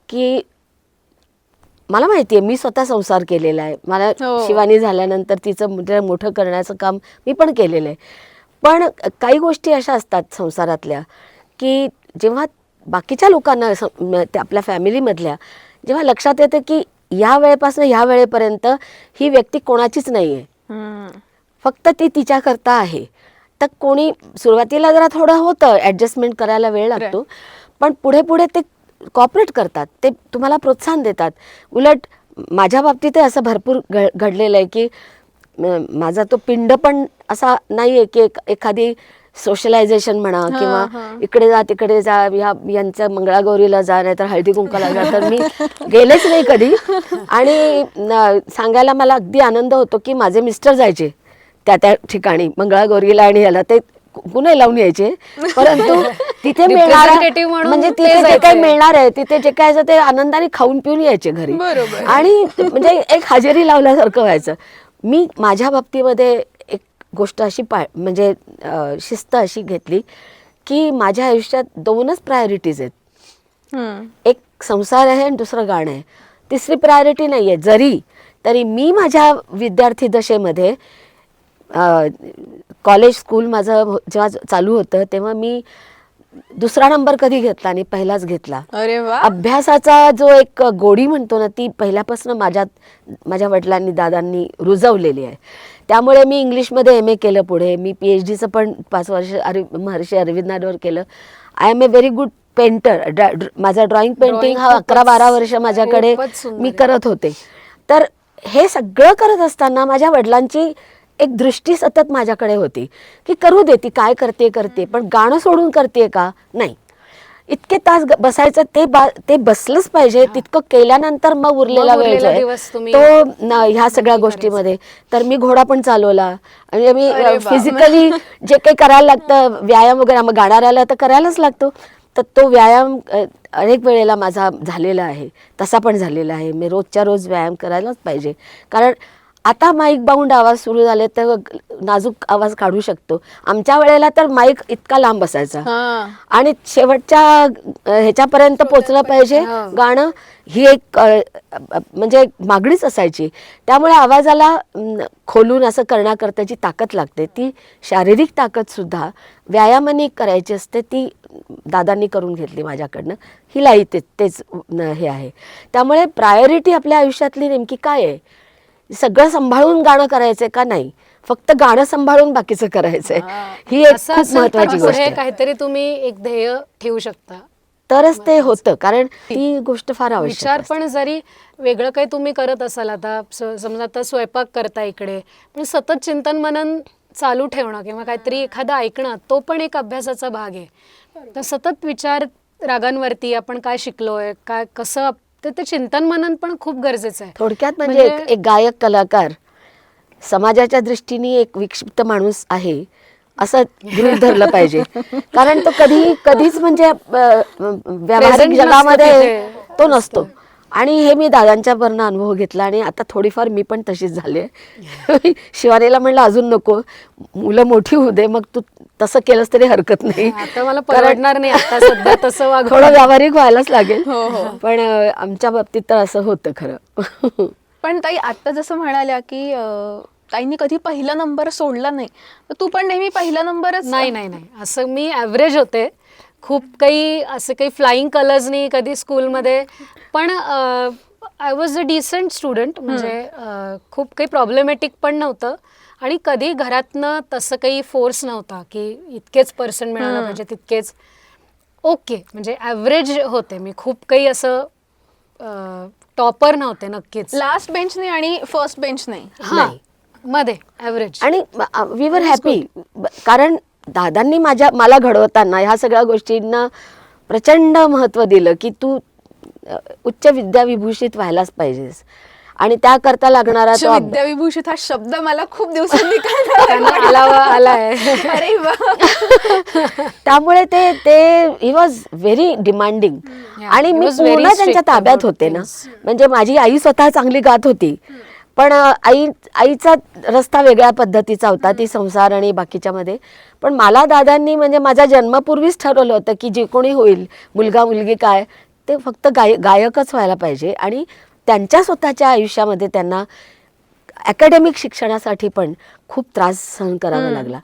की मला माहिती आहे, मी स्वतः संसार केलेला आहे. मला हो. शिवानी झाल्यानंतर तिचं मोठं करण्याचं काम मी पण केलेलं आहे. पण काही गोष्टी अशा असतात संसारातल्या की जेव्हा बाकीच्या लोकांना त्या आपल्या फॅमिलीमधल्या जेव्हा लक्षात येतं की या वेळेपासून ह्या वेळेपर्यंत ही व्यक्ती कोणाचीच नाही आहे, फक्त ती तिच्याकरता आहे, तर कोणी सुरुवातीला जरा थोडं होतं ॲडजस्टमेंट करायला वेळ लागतो, पण पुढे पुढे ते कॉपरेट करतात, ते तुम्हाला प्रोत्साहन देतात. उलट माझ्या बाबतीत असं भरपूर घडलेलं आहे की माझा तो पिंड पण असा नाही आहे की एखादी सोशलायझेशन म्हणा किंवा इकडे जा तिकडे जा, यांच्या मंगळागौरीला जा नाही तर हळदी कुंकाला जा, तर मी गेलेच नाही कधी. आणि सांगायला मला अगदी आनंद होतो की माझे मिस्टर जायचे त्या ठिकाणी मंगळागौरीला आणि याला, ते कुणी लावून यायचे, परंतु तिथे मिळणार Representative म्हणून म्हणजे ते तिथे जे जायचे. काही मिळणार आहे तिथे जे काय ते आनंदाने खाऊन पिऊन यायचे घरी. बरोबर. आणि म्हणजे एक हजेरी लावल्यासारखं व्हायचं. मी माझ्या बाबतीमध्ये एक गोष्ट अशी म्हणजे शिस्त अशी घेतली की माझ्या आयुष्यात 2च प्रायोरिटीज आहेत. एक संसार आहे आणि दुसरं गाणं आहे. तिसरी प्रायोरिटी नाही आहे. तरी मी माझ्या विद्यार्थी दशेमध्ये कॉलेज स्कूल माझं जेव्हा चालू होतं तेव्हा मी 2रा नंबर कधी घेतला आणि पहिलाच घेतला. अरे वा. अभ्यासाचा जो एक गोडी म्हणतो ना, ती पहिल्यापासून माझ्या वडिलांनी दादांनी रुजवलेली आहे. त्यामुळे मी इंग्लिशमध्ये MA केलं, पुढे मी PhDचं पण 5 वर्ष महर्षी अरविंदांवर केलं. I am a very good painter. माझा ड्रॉइंग पेंटिंग हा 11-12 वर्ष माझ्याकडे खूपच सुंदर मी आहे. करत होते. तर हे सगळं करत असताना माझ्या वडिलांची एक दृष्टी सतत माझ्याकडे होती की करू दे, ती काय करते, पण गाणं सोडून करते का? नाही, इतके तास बसायचं ते बसलंच पाहिजे. तितकं केल्यानंतर मग उरलेला मग वेळ उरलेला जो आहे दिवस तुम्ही तो ह्या सगळ्या गोष्टीमध्ये. तर मी घोडा पण चालवला, म्हणजे मी अरे वा. फिजिकली जे काही करायला लागतं, व्यायाम वगैरे, मग गाणाऱ्याला तर करायलाच लागतो. तर तो व्यायाम अनेक वेळेला माझा झालेला आहे, तसा पण झालेला आहे. मी रोजच्या रोज व्यायाम करायलाच पाहिजे, कारण आता माईक बाउंड आवाज सुरू झाले तर नाजूक आवाज काढू शकतो. आमच्या वेळेला तर माईक इतका लांब असायचा आणि शेवटच्या ह्याच्यापर्यंत पोचलं पाहिजे गाणं, ही एक म्हणजे मागणीच असायची. त्यामुळे आवाजाला खोलून असं करण्याकरताची ताकद लागते. ती शारीरिक ताकद सुद्धा व्यायामाने करायची असते, ती दादांनी करून घेतली माझ्याकडनं. हिलाही तेच हे आहे. त्यामुळे प्रायोरिटी आपल्या आयुष्यातली नेमकी काय आहे? सगळं सांभाळून गाणं करायचंय का? नाही, फक्त गाणं सांभाळून बाकीचं करायचंय. ही एक असं खूप असेल तर महत्वाची गोष्ट पुढे आहे. काहीतरी तुम्ही एक ध्येय ठेवू शकता. तरच ते होतं, कारण ती गोष्ट फार आवश्यक विचार असते. पण जरी वेगळं काही तुम्ही करत असाल, आता समजा आता स्वयंपाक करता इकडे, पण सतत चिंतन मनन चालू ठेवणं किंवा काहीतरी एखादं ऐकणं, तो पण एक अभ्यासाचा भाग आहे. तर सतत विचार रागांवरती आपण काय शिकलोय, काय कसं, ते चिंतन मनन पण खूप गरजेचं आहे. थोडक्यात म्हणजे एक गायक कलाकार समाजाच्या दृष्टीने एक विक्षिप्त माणूस आहे असं गृहीत धरलं पाहिजे, कारण तो कधीच म्हणजे व्यावहारिक जगामध्ये तो नसतो. आणि हे मी दादांच्या वरनं अनुभव घेतला आणि आता थोडीफार मी पण तशीच झाली आहे. शिवानीला म्हणलं अजून नको, मुलं मोठी होऊ दे, मग तू तसं केलंस तरी हरकत नाही. आता मला परवडणार नाही आता सध्या तसं वागणं. थोडं व्यावहारिक व्हायलाच लागेल. हो. पण आमच्या बाबतीत तर असं होतं खरं. पण ताई, आता जसं म्हणाल्या की ताईंनी कधी पहिला नंबर सोडला नाही, तर तू पण नेहमी पहिला नंबरच? नाही, असं मी ॲव्हरेज होते. खूप काही असं काही फ्लाईंग कलर्स नाही कधी स्कूलमध्ये, पण I was a decent student. म्हणजे खूप काही प्रॉब्लेमॅटिक पण नव्हतं आणि कधी घरातनं तसं काही फोर्स नव्हता की इतकेच पर्सेंट मिळायला पाहिजे, तितकेच. ओके, म्हणजे ॲव्हरेज होते मी. खूप काही असं टॉपर नव्हते नक्कीच. लास्ट बेंच नाही आणि फर्स्ट बेंच नाही. हां, मध्ये ॲव्हरेज. आणि वी वर हॅपी, कारण दादांनी मला घडवताना ह्या सगळ्या गोष्टींना प्रचंड महत्त्व दिलं की तू उच्च विद्याविभूषित व्हायलाच पाहिजेस आणि त्याकरता लागणारा तो विद्याविभूषित हा शब्द मला खूप दिवसांनी कळला. आलाय. अरे वा. त्यामुळे ते ही वॉज व्हेरी डिमांडिंग. आणि he मी was very पूर्ण त्यांच्या strict ताब्यात about होते ना. things. म्हणजे माझी आई स्वतः चांगली गात होती, पण आईचा रस्ता वेगळ्या पद्धतीचा होता, ती संसार आणि बाकीच्या मध्ये. पण मला दादांनी म्हणजे माझ्या जन्मापूर्वीच ठरवलं होतं की जे कोणी होईल, मुलगा मुलगी काय, ते फक्त गायकच व्हायला पाहिजे आणि त्यांच्या स्वतःच्या आयुष्यामध्ये त्यांना अकॅडमिक शिक्षणासाठी पण खूप त्रास सहन करावा लागला.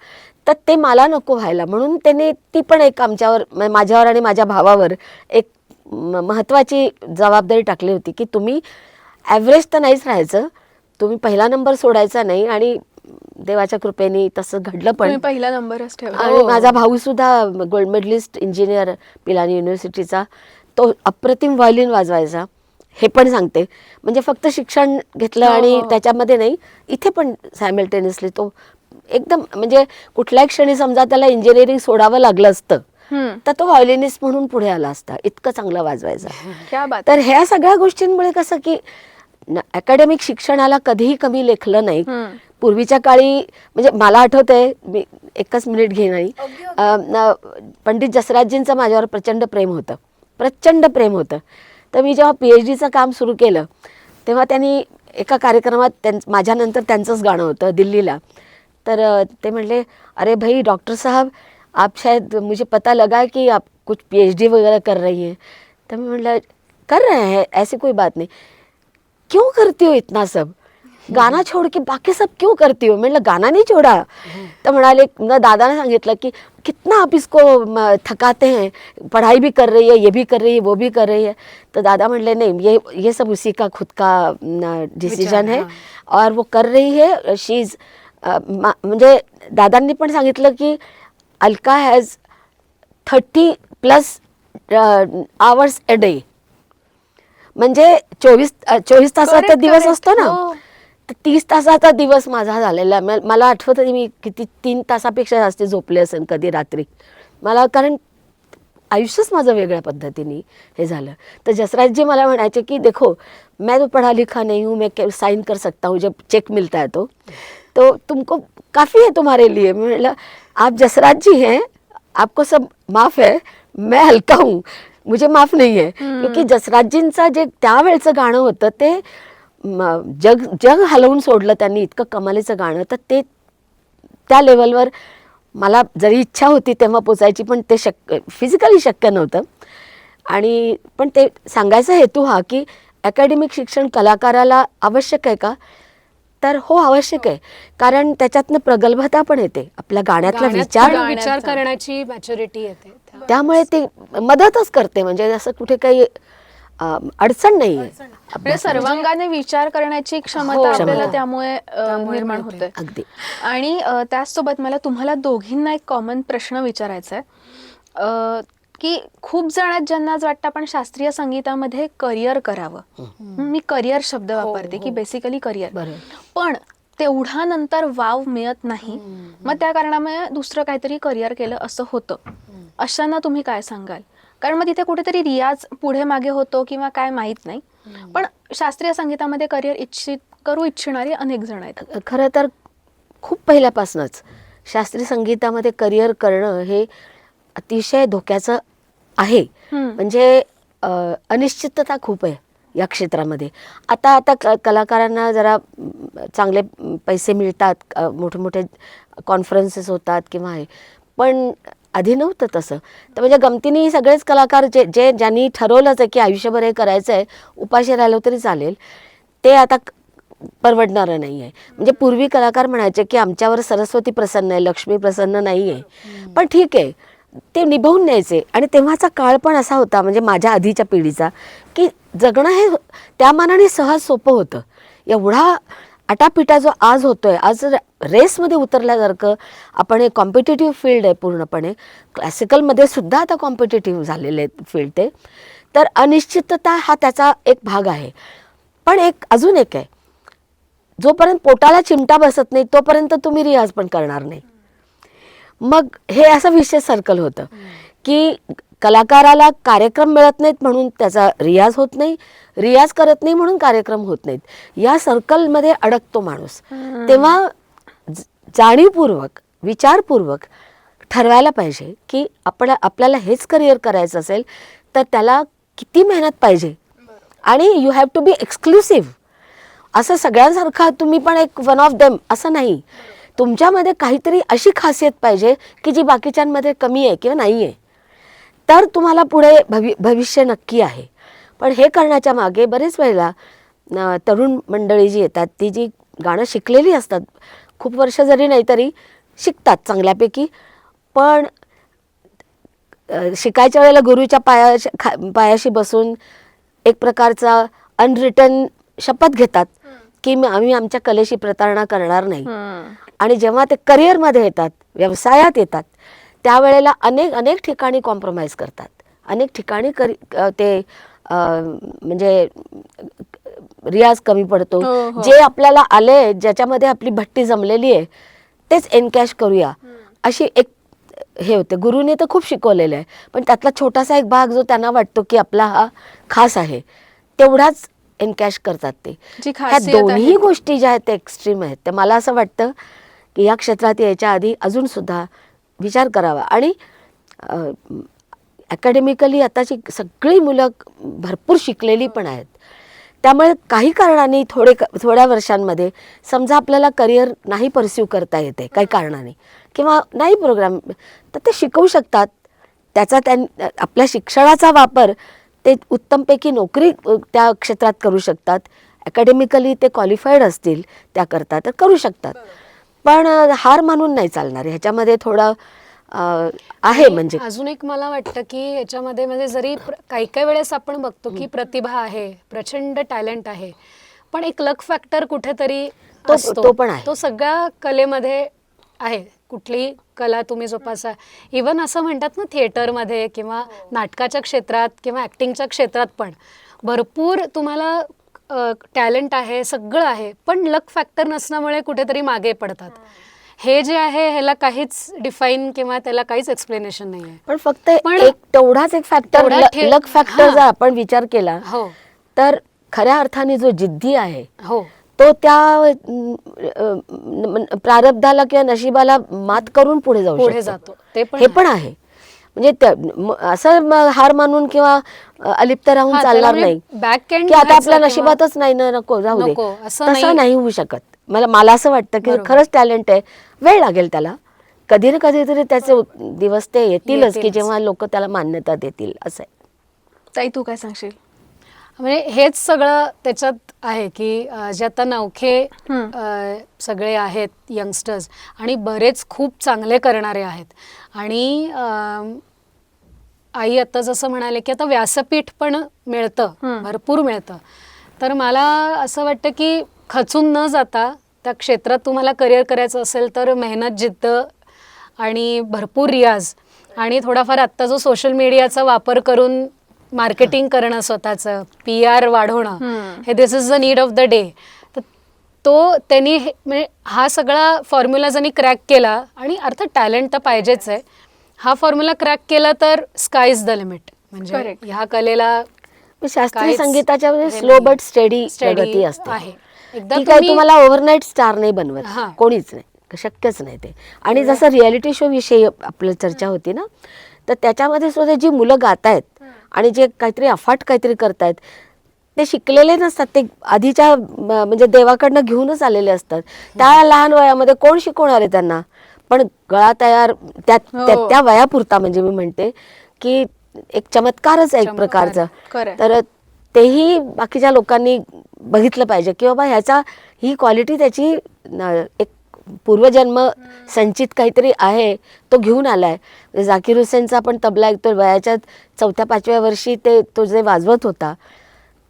तर ते मला नको व्हायला म्हणून त्याने ती पण एक माझ्यावर आणि माझ्या भावावर एक महत्त्वाची जबाबदारी टाकली होती की तुम्ही ॲव्हरेज तर नाहीच राहायचं, तुम्ही पहिला नंबर सोडायचा नाही. आणि देवाच्या कृपेने तसं घडलं पण. तुम्ही पहिला नंबरच ठेवला. आणि माझा भाऊ सुद्धा गोल्ड मेडलिस्ट इंजिनियर पिलानी युनिव्हर्सिटीचा, तो अप्रतिम व्हायोलिन वाजवायचा, हे पण सांगते. म्हणजे फक्त शिक्षण घेतलं आणि त्याच्यामध्ये नाही, इथे पण सायमल्टेनियसली तो एकदम म्हणजे कुठल्याही क्षणी समजा त्याला इंजिनिअरिंग सोडावं लागलं असतं तर तो व्हायोलिनिस्ट म्हणून पुढे आला असता, इतकं चांगलं वाजवायचा. क्या बात. तर ह्या सगळ्या गोष्टींमुळे कसं की अकॅडमिक शिक्षणाला कधीही कमी लेखलं नाही. पूर्वीच्या काळी म्हणजे मला आठवतंय, मी एकच मिनिट घेईन आणि पंडित जसराजजींचं माझ्यावर प्रचंड प्रेम होतं. तर मी जेव्हा PhDचं काम सुरू केलं तेव्हा त्यांनी एका कार्यक्रमात माझ्यानंतर त्यांचंच गाणं होतं दिल्लीला. तर ते म्हणले, अरे भाई डॉक्टर साहब आप शायद मुझे पता लगा कि आप कुछ PhD वगैरह कर रही हैं. तर मी म्हटलं कर रहे हैं, ऐसी कोई बात नहीं. क्यों करती हो इतना सब, गाना छोड़ के बाकी सब क्यों करती हो. म्हटलं गाना नहीं छोड़ा. तर म्हणाले, दादा ने सांगितलं की कितना आप इसको थकाते हैं, पढ़ाई भी कर रही है, ये भी कर रही है, वो भी कर रही है. तर दादा म्हणले नहीं, ये सब उसी का खुद का डिसिजन है और वो कर रही है. शी इज म्हणजे दादांनी पण सांगितलं की Alka has 30+ hours a day. म्हणजे 24 तासाचा दिवस असतो ना, तर 30 तासाचा दिवस माझा झालेला. मला आठवतं मी किती 3 तासापेक्षा जास्त झोपले असेल कधी रात्री मला, कारण आयुष्यच माझं वेगळ्या पद्धतीने हे झालं. तर जसराजजी मला म्हणायचे की देखो मैं तो पढ़ा लिखा नहीं हूँ, मैं साइन कर सकता हूँ जब चेक मिलता है तो तुमको काफ़ी है तुम्हारे लिए. मैं आप जसराज जी हैं, आपको सब माफ़ है, मैं हल्का हूँ, मुझे माफ़ नहीं है. क्योंकि जसराजजींचं जे त्यावेळचं गाणं होतं ते जग हलवून सोडलं त्यांनी, इतकं कमालीचं गाणं. तर ते त्या लेवलवर मला जरी इच्छा होती तेव्हा पोचायची, पण ते फिजिकली शक्य नव्हतं. आणि पण ते सांगायचा हेतू हा की अकॅडमिक शिक्षण कलाकाराला आवश्यक आहे का, तर हो आवश्यक आहे. कारण त्याच्यातनं प्रगल्भता पण येते, आपल्या गाण्यातला विचार करण्याची मॅच्युरिटी येते. त्यामुळे ते मदतच करते. म्हणजे असं कुठे काही अडचण नाही आहे. म्हणजे सर्वांगाने विचार करण्याची क्षमता आपल्याला त्यामुळे निर्माण होते अगदी. आणि त्याचसोबत मला तुम्हाला दोघींना एक कॉमन प्रश्न विचारायचा आहे की खूप जण ज्यांना वाटतं आपण शास्त्रीय संगीतामध्ये करिअर करावं, मी करिअर शब्द वापरते की बेसिकली करिअर, पण तेवढा नंतर वाव मिळत नाही, मग त्या कारणामुळे दुसरं काहीतरी करिअर केलं असं होतं. अशांना तुम्ही काय सांगाल? कारण मग तिथे कुठेतरी रियाज पुढे मागे होतो किंवा काय माहीत नाही, पण शास्त्रीय संगीतामध्ये करिअर करू इच्छिणारी अनेक जण आहेत. खरं तर खूप पहिल्यापासूनच शास्त्रीय संगीतामध्ये करिअर करणं हे अतिशय धोक्याचं आहे. म्हणजे अनिश्चितता खूप आहे या क्षेत्रामध्ये. आता कलाकारांना जरा चांगले पैसे मिळतात, मोठे मोठे कॉन्फरन्सेस होतात किंवा आहे, पण आधी नव्हतं तसं. तर म्हणजे गमतीने सगळेच कलाकार ज्यांनी ठरवलंच आहे की आयुष्यभर हे करायचं आहे, उपाशी राहिलो तरी चालेल, ते आता परवडणारं नाही आहे. म्हणजे पूर्वी कलाकार म्हणायचे की आमच्यावर सरस्वती प्रसन्न आहे, लक्ष्मी प्रसन्न नाही आहे, पण ठीक आहे ते निभावून न्यायचे. आणि तेव्हाचा काळ पण असा होता, म्हणजे माझ्या आधीच्या पिढीचा, की जगणं हे त्या मानाने सहज सोपं होतं. एवढा आटापिटा जो आज होतोय, आज रेसमध्ये उतरल्यासारखं आपण हे कॉम्पिटेटिव्ह फील्ड आहे पूर्णपणे. क्लासिकलमध्ये सुद्धा आता कॉम्पिटेटिव्ह झालेले आहेत फील्ड ते. तर अनिश्चितता हा त्याचा एक भाग आहे. पण अजून एक आहे, जोपर्यंत पोटाला चिमटा बसत नाही तोपर्यंत तुम्ही रियाज पण करणार नाही. मग हे असं विशेष सर्कल होतं की कलाकाराला कार्यक्रम मिळत नाहीत म्हणून त्याचा रियाज होत नाही, रियाज करत नाही म्हणून कार्यक्रम होत नाहीत. या सर्कलमध्ये अडकतो माणूस. तेव्हा जाणीवपूर्वक विचारपूर्वक ठरवायला पाहिजे की आपल्याला हेच करिअर करायचं असेल तर त्याला किती मेहनत पाहिजे. आणि you have to be exclusive. असं सगळ्यांसारखा तुम्ही पण एक वन ऑफ देम असं नाही. तुमच्यामध्ये काहीतरी अशी खासियत पाहिजे की जी बाकीच्यांमध्ये कमी आहे किंवा नाही आहे, तर तुम्हाला पुढे भविष्य नक्की आहे. पण हे करण्याच्या मागे बरेच वेळेला तरुण मंडळी जी येतात ती जी गाणं शिकलेली असतात, खूप वर्ष जरी नाही तरी शिकतात चांगल्यापैकी, पण शिकायच्या वेळेला गुरुच्या पायाशी बसून एक प्रकारचा अनरिटन शपथ घेतात की आम्ही आमच्या कलेशी प्रतारणा करणार नाही. आणि जेव्हा ते करिअरमध्ये येतात, व्यवसायात येतात, त्यावेळेला अनेक ठिकाणी कॉम्प्रोमाइज करतात. अनेक ठिकाणी ते म्हणजे रियाज कमी पडतो. जे आपल्याला आले, ज्याच्यामध्ये आपली भट्टी जमलेली आहे तेच एनकॅश करूया अशी एक हे होते. गुरुने तर खूप शिकवलेलं आहे, पण त्यातला छोटासा एक भाग जो त्यांना वाटतो की आपला हा खास आहे, तेवढाच एनकॅश करतात ते. जी ह्या खासियत दोन्ही आहे. गोष्टी ज्या आहेत त्या एक्स्ट्रीम आहेत. तर मला असं वाटतं की या क्षेत्रात यायच्या आधी अजून सुद्धा विचार करावा. आणि अकॅडमिकली आताची सगळी मुलं भरपूर शिकलेली पण आहेत. त्यामुळे काही कारणाने थोड्या वर्षांमध्ये समजा आपल्याला करिअर नाही परस्यू करता येते काही कारणाने, किंवा नाही प्रोग्राम, तर ते शिकवू शकतात. त्याचा आपल्या शिक्षणाचा वापर ते उत्तमपैकी नोकरी त्या क्षेत्रात करू शकतात. अकॅडमिकली ते क्वालिफाईड असतील त्याकरता तर करू शकतात. पण हार मानून नाही चालणार. ह्याच्यामध्ये थोडं आहे. आणि म्हणजे अजून एक मला वाटतं की याच्यामध्ये म्हणजे जरी काही काही वेळेस आपण बघतो की प्रतिभा आहे, प्रचंड टॅलेंट आहे, पण एक लक फॅक्टर कुठेतरी असतो. तो पण आहे. तो सगळ्या कलेमध्ये आहे. कुठलीही कला तुम्ही जोपासा, इवन असं म्हणतात ना, थिएटरमध्ये किंवा नाटकाच्या क्षेत्रात किंवा ॲक्टिंगच्या क्षेत्रात पण भरपूर तुम्हाला टॅलेंट आहे, सगळं आहे, पण लक फॅक्टर नसल्यामुळे कुठेतरी मागे पडतात. हे जे आहे ह्याला काहीच डिफाईन किंवा त्याला काहीच एक्सप्लेनेशन नाही आहे. पण फक्त पण एक तेवढाच एक फॅक्टर, तेवढा लक फॅक्टर जर आपण विचार केला हो तर खऱ्या अर्थाने जो जिद्दी आहे हो तो त्या प्रारब्धाला किंवा नशिबाला मात करून पुढे जाऊ पुढे शकतो. जातो. ते पण हे पण आहे. म्हणजे असं हार मानून किंवा अलिप्त राहून चालणार नाही बॅक एंड की आता आपल्या नशिबातच नाही ना, नको जाऊ दे. नको, असं तसं नाही होऊ शकत. मला असं वाटतं की बरोबर. खरंच टॅलेंट आहे, वेळ लागेल त्याला. कधी ना कधीतरी त्याचे दिवस ते येतीलच की येतीलच. जेव्हा लोक त्याला मान्यता देतील. असं आहे. ताई, तू काय सांगशील? म्हणजे हेच सगळं त्याच्यात आहे की जे आता नवखे सगळे आहेत यंगस्टर्स, आणि बरेच खूप चांगले करणारे आहेत. आणि आई आता जसं म्हणाले की आता व्यासपीठ पण मिळतं, भरपूर मिळतं. तर मला असं वाटतं की खचून न जाता त्या क्षेत्रात तुम्हाला करिअर करायचं असेल तर मेहनत, जिद्द आणि भरपूर रियाज, आणि थोडाफार आत्ता जो सोशल मीडियाचा वापर करून मार्केटिंग करणं, स्वतःचं PR वाढवणं, हे this is the need of the day. तर तो त्यांनी म्हणजे हा सगळा फॉर्म्युला ज्यांनी क्रॅक केला, आणि अर्थात टॅलेंट तर पाहिजेच आहे, हा फॉर्म्युला क्रॅक केला तर स्काय इज द लिमिट. म्हणजे Correct. ह्या कलेला शास्त्रीय काहीच संगीताच्या हे स्लो नाही. बट स्टेडी Steady प्रगती असते. आहे. एकदा ती काय तुम्हाला ओव्हरनाईट स्टार नाही बनवत, हां. कोणीच नाही, शक्यच नाही ते. आणि जसं रियालिटी शो विषयी आपली चर्चा होती ना, तर त्याच्यामध्ये सुद्धा जी मुलं गात आहेत आणि जे काहीतरी अफाट काहीतरी करतायत, ते शिकलेले नसतात. ते आधीच्या म्हणजे देवाकडनं घेऊनच आलेले असतात. त्या लहान वयामध्ये कोण शिकवणार आहे त्यांना? पण गळा तयार त्या वयापुरता, म्हणजे मी म्हणते की एक चमत्कारच आहे एक प्रकारचा. खरंय. तर तेही बाकीच्या लोकांनी बघितलं पाहिजे की बाबा ही क्वालिटी त्याची एक पूर्वजन्म संचित काहीतरी आहे, तो घेऊन आलाय. झाकीर हुसेनचा आपण तबला ऐकतो, वयाच्या 4-5व्या वर्षी तो जे वाजवत होता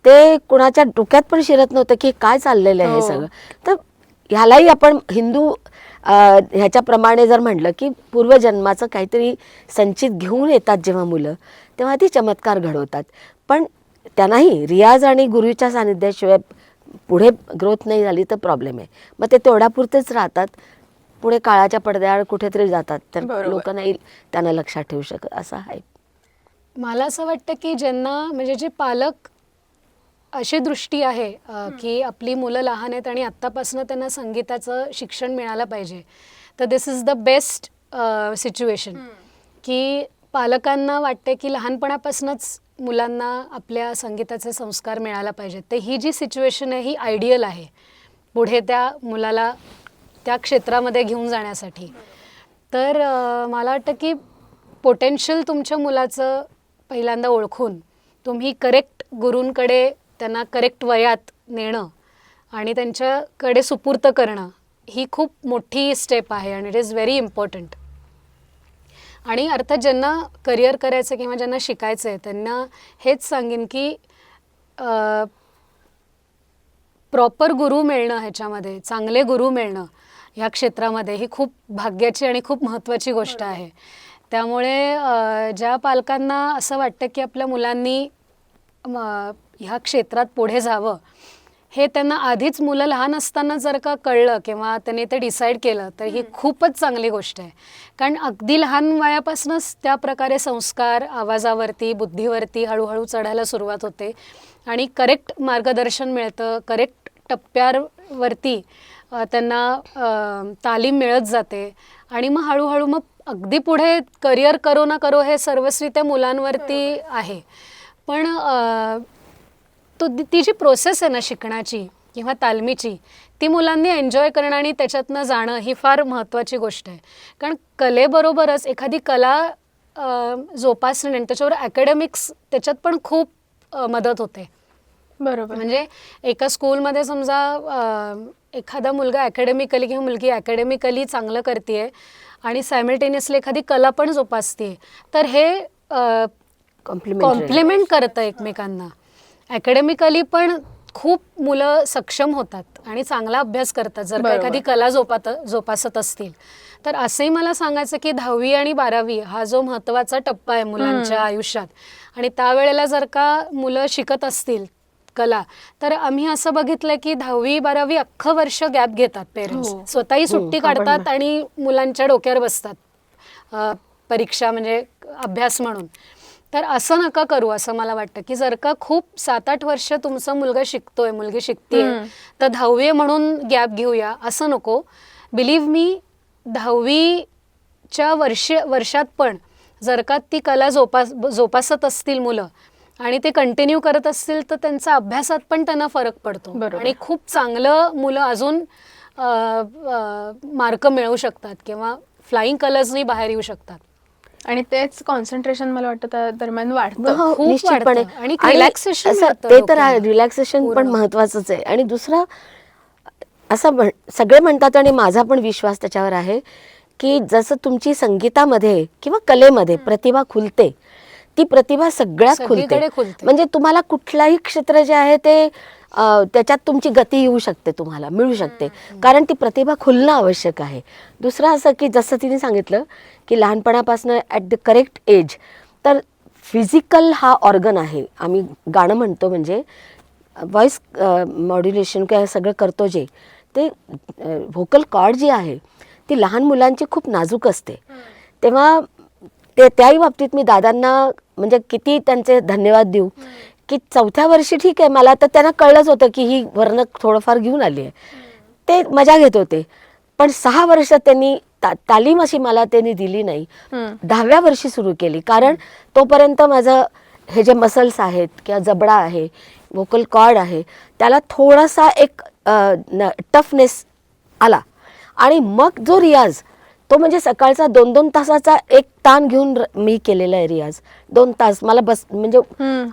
ते कुणाच्या डोक्यात पण शिरत नव्हतं की काय चाललेलं आहे हे सगळं. तर ह्यालाही आपण हिंदू ह्याच्याप्रमाणे जर म्हटलं की पूर्वजन्माचं काहीतरी संचित घेऊन येतात जेव्हा मुलं, तेव्हा ती चमत्कार घडवतात. पण त्यांनाही रियाज आणि गुरुच्या सानिध्याशिवाय पुढे ग्रोथ नाही झाली तर प्रॉब्लेम आहे. मग ते तेवढ्यापुरतेच राहतात, पुढे काळाच्या पडद्याआड कुठेतरी जातात, तर बरोबर. लोक नाही त्यांना लक्षात ठेवू शकत. असं आहे. मला असं वाटतं की ज्यांना म्हणजे जे पालक अशी दृष्टी आहे की आपली मुलं लहान आहेत आणि आत्तापासून त्यांना संगीताचं शिक्षण मिळालं पाहिजे, तर दिस इज द बेस्ट सिच्युएशन. की पालकांना वाटते की लहानपणापासूनच मुलांना आपल्या संगीताचे संस्कार मिळायला पाहिजेत. तर ही जी सिच्युएशन आहे ही आयडियल आहे पुढे त्या मुलाला त्या क्षेत्रामध्ये घेऊन जाण्यासाठी. तर मला वाटतं की पोटेन्शियल तुमच्या मुलाचं पहिल्यांदा ओळखून तुम्ही करेक्ट गुरूंकडे त्यांना करेक्ट वयात नेणं आणि त्यांच्याकडे सुपूर्त करणं ही खूप मोठी स्टेप आहे आणि इट इज व्हेरी इम्पॉर्टंट. आणि अर्थात ज्यांना करिअर करायचं किंवा ज्यांना शिकायचं आहे त्यांना हेच सांगेन की प्रॉपर गुरु मिळणं, ह्याच्यामध्ये चांगले गुरु मिळणं ह्या क्षेत्रामध्ये ही खूप भाग्याची आणि खूप महत्त्वाची गोष्ट आहे. त्यामुळे ज्या पालकांना असं वाटतं की आपल्या मुलांनी ह्या क्षेत्रात पुढे जावं, हे त्यांना आधीच मुलं लहान असताना जर का कळलं किंवा त्यांनी ते डिसाईड केलं तर ही खूपच चांगली गोष्ट आहे. कारण अगदी लहान वयापासूनच त्या प्रकारे संस्कार आवाजावरती, बुद्धीवरती हळूहळू चढायला सुरुवात होते आणि करेक्ट मार्गदर्शन मिळतं, करेक्ट टप्प्यावरती त्यांना तालीम मिळत जाते आणि मग हळूहळू मग अगदी पुढे करिअर करो ना करो हे सर्वस्वी त्या मुलांवरती आहे. पण ती जी प्रोसेस आहे ना शिकण्याची किंवा तालमीची, ती मुलांनी एन्जॉय करणं आणि त्याच्यातनं जाणं ही फार महत्त्वाची गोष्ट आहे. कारण कलेबरोबरच एखादी कला जोपासणे आणि त्याच्यावर ॲकॅडमिक्स त्याच्यात पण खूप मदत होते. बरोबर. म्हणजे एका स्कूलमध्ये समजा एखादा मुलगा ॲकॅडमिकली किंवा मुलगी ॲकॅडमिकली चांगलं करते आणि सायमल्टेनियसली एखादी कला पण जोपासते, तर हे कॉम्प्लिमेंट करतं एकमेकांना. ॲकॅडमिकली पण खूप मुलं सक्षम होतात आणि चांगला अभ्यास करतात जर का एखादी कला जोपासत असतील तर. असंही मला सांगायचं की 10वी आणि 12वी हा जो महत्त्वाचा टप्पा आहे मुलांच्या आयुष्यात आणि त्यावेळेला जर का मुलं शिकत असतील कला, तर आम्ही असं बघितलं की 10वी 12वी अख्खं वर्ष गॅप घेतात पेरेंट्स, स्वतःही सुट्टी काढतात आणि मुलांच्या डोक्यावर बसतात परीक्षा म्हणजे अभ्यास म्हणून. तर असं नका करू असं मला वाटतं की जर का खूप 7-8 वर्ष तुमचा मुलगा शिकतोय, मुलगी शिकतेय, तर 10वी म्हणून गॅप घेऊया असं नको. बिलीव्ह मी, 10वीच्या वर्षात पण जर का ती कला जोपासत असतील मुलं आणि ते कंटिन्यू करत असतील तर त्यांचा अभ्यासात पण त्यांना फरक पडतो आणि खूप चांगलं मुलं अजून मार्क मिळवू शकतात किंवा फ्लाइंग कलर्सनी बाहेर येऊ शकतात. आणि तेच कॉन्सन्ट्रेशन मला वाटतं त्या दरम्यान वाढतं. हो, निश्चितपणे. आणि रिलॅक्सेशन ते तर आहे, रिलॅक्सेशन पण महत्वाचंच आहे. आणि दुसरं असं सगळे म्हणतात आणि माझा पण विश्वास त्याच्यावर आहे की जसं तुमची संगीतामध्ये किंवा कलेमध्ये प्रतिभा खुलते, ती प्रतिभा सगळ्यात खुलते. म्हणजे तुम्हाला कुठलाही क्षेत्र जे आहे ते त्याच्यात तुमची गती येऊ शकते, तुम्हाला मिळू शकते, कारण ती प्रतिभा खुलणं आवश्यक आहे. दुसरं असं की जसं तिने सांगितलं की लहानपणापासून ॲट द करेक्ट एज, तर फिजिकल हा ऑर्गन आहे. आम्ही गाणं म्हणतो म्हणजे व्हॉइस मॉड्युलेशन काय सगळं करतो जे, ते व्होकल कॉर्ड जी आहे ती लहान मुलांची खूप नाजूक असते. तेव्हा त्याही बाबतीत मी दादांना म्हणजे किती त्यांचे धन्यवाद देऊ की 4थ्या वर्षी ठीक आहे, मला तर त्यांना कळलंच होतं की ही वर्ण थोडंफार घेऊन आली आहे, ते मजा घेत होते. पण 6 वर्षात त्यांनी तालीम अशी मला त्यांनी दिली नाही. 10व्या वर्षी सुरू केली, कारण तोपर्यंत माझं हे जे मसल्स आहेत किंवा जबडा आहे, व्होकल कॉर्ड आहे, त्याला थोडासा एक टफनेस आला. आणि मग जो रियाज तो म्हणजे सकाळचा 2-2 तासाचा एक ताण घेऊन मी केलेला आहे रियाज. 2 तास मला म्हणजे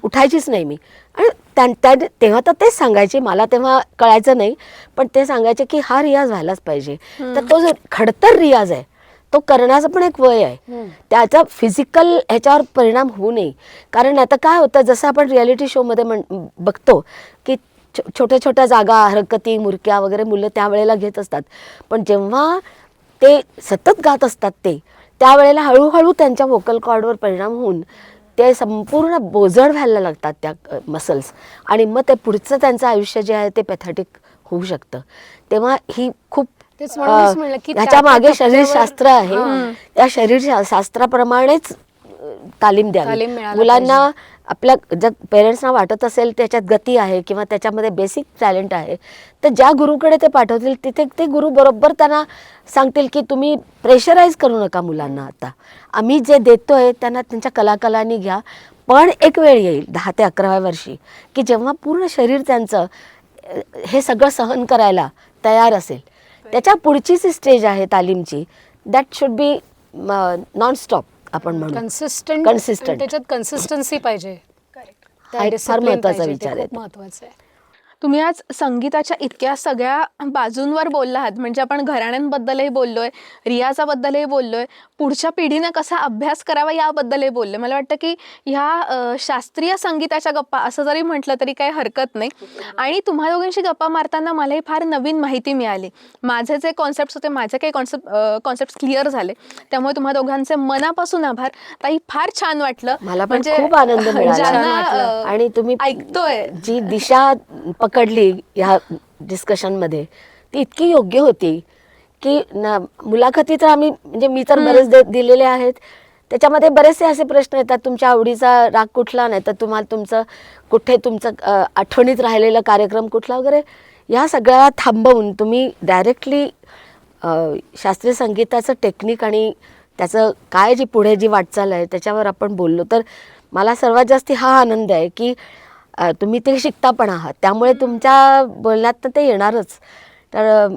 उठायचीच नाही मी. आणि तेव्हा तर तेच सांगायचे, मला तेव्हा कळायचं नाही, पण ते सांगायचे की हा रियाज व्हायलाच पाहिजे. तर तो जो खडतर रियाज आहे तो करण्याचं पण एक वय आहे, त्याचा फिजिकल ह्याच्यावर परिणाम होऊ नये. कारण आता काय होतं, जसं आपण रियालिटी शोमध्ये बघतो की छोट्या छोट्या जागा, हरकती, मुरक्या वगैरे मुलं त्यावेळेला घेत असतात, पण जेव्हा ते सतत गात असतात त्यावेळेला हळूहळू त्यांच्या व्होकल कॉर्डवर परिणाम होऊन ते संपूर्ण बोजड व्हायला लागतात त्या मसल्स, आणि मग ते पुढचं त्यांचं आयुष्य जे आहे ते पॅथेटिक होऊ शकतं. तेव्हा ही खूप ह्याच्या मागे शरीरशास्त्र आहे, त्या शरीरशास्त्राप्रमाणेच तालीम द्यावी मुलांना. आपल्या जर पेरेंट्सना वाटत असेल त्याच्यात गती आहे किंवा त्याच्यामध्ये बेसिक टॅलेंट आहे, तर ज्या गुरुकडे ते पाठवतील तिथे ते गुरु बरोबर त्यांना सांगतील की तुम्ही प्रेशराईज करू नका मुलांना. आता आम्ही जे देतोय त्यांना त्यांच्या कलाकलांनी घ्या, पण एक वेळ येईल 10 ते 11व्या वर्षी की जेव्हा पूर्ण शरीर त्यांचं हे सगळं सहन करायला तयार असेल. त्याच्या पुढचीच स्टेज आहे तालीमची, दॅट शुड बी नॉनस्टॉप आपण म्हणू, कन्सिस्टंट. त्याच्यात कन्सिस्टन्सी पाहिजे, फार महत्त्वाचा विचार आहे. महत्त्वाचं आहे. तुम्ही आज संगीताच्या इतक्या सगळ्या बाजूंवर बोलला आहात. म्हणजे आपण घराण्यांबद्दलही बोललोय, रियाजाबद्दलही बोललोय, पुढच्या पिढीनं कसा अभ्यास करावा याबद्दलही बोललोय. मला वाटतं की ह्या शास्त्रीय संगीताच्या गप्पा असं जरी म्हटलं तरी काही हरकत नाही. आणि तुम्हा दोघांशी गप्पा मारताना मलाही फार नवीन माहिती मिळाली. माझे जे कॉन्सेप्ट्स होते, माझे काही कॉन्सेप्ट क्लिअर झाले. त्यामुळे तुम्हा दोघांचे मनापासून आभार. ताई, फार छान वाटलं. मला पण म्हणजे खूप आनंद मिळाला. ज्यांना, आणि तुम्ही ऐकतोय जी दिशा पकडली ह्या डिस्कशनमध्ये ती इतकी योग्य होती की मुलाखती तर आम्ही म्हणजे मी तर बरेच दिलेले आहेत. त्याच्यामध्ये बरेचसे असे प्रश्न येतात, तुमच्या आवडीचा राग कुठला, नाही तर तुमचं आठवणीत राहिलेला कार्यक्रम कुठला वगैरे. या सगळ्या थांबवून तुम्ही डायरेक्टली शास्त्रीय संगीताचं टेक्निक आणि त्याचं काय जी पुढे जी वाटचाल आहे त्याच्यावर आपण बोललो. तर मला सर्वात जास्ती हा आनंद आहे की तुम्ही ते शिकता पण आहात, त्यामुळे तुमच्या बोलण्यात ते येणारच. तर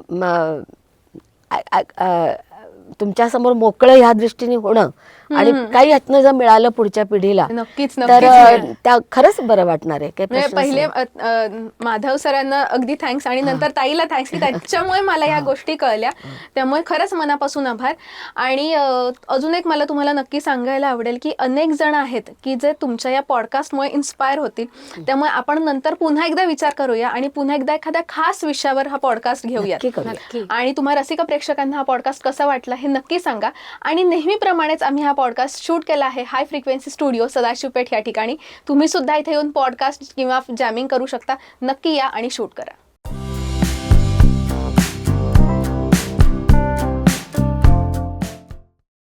तुमच्यासमोर मोकळं ह्या दृष्टीने होणं आणि काही यातनं जर मिळालं पुढच्या पिढीला नक्कीच तर मिळेल. त्या खरंच बरं वाटणार आहे. काही म्हणजे प्रश्नच पहिले नाही. माधव सरांना अगदी थँक्स आणि नंतर ताईला थँक्स की त्याच्यामुळे मला या गोष्टी कळल्या. त्यामुळे खरंच मनापासून आभार. आणि अजून एक मला तुम्हाला नक्की सांगायला आवडेल की अनेक जण आहेत की जे तुमच्या या पॉडकास्टमुळे इन्स्पायर होतील. त्यामुळे आपण नंतर पुन्हा एकदा विचार करूया आणि पुन्हा एकदा एखाद्या खास विषयावर हा पॉडकास्ट घेऊया. नक्की करूया. नक्की. आणि तुम्हा रसिक प्रेक्षकांना हा पॉडकास्ट कसा वाटला हे नक्की सांगा. आणि नेहमीप्रमाणेच आम्ही हा पॉडकास्ट शूट केला आहे हाय फ्रिक्वेन्सी स्टुडिओ, सदाशिवपेठ या ठिकाणी. तुम्ही सुद्धा इथे येऊन पॉडकास्ट किंवा जॅमिंग करू शकता. नक्की या आणि शूट करा.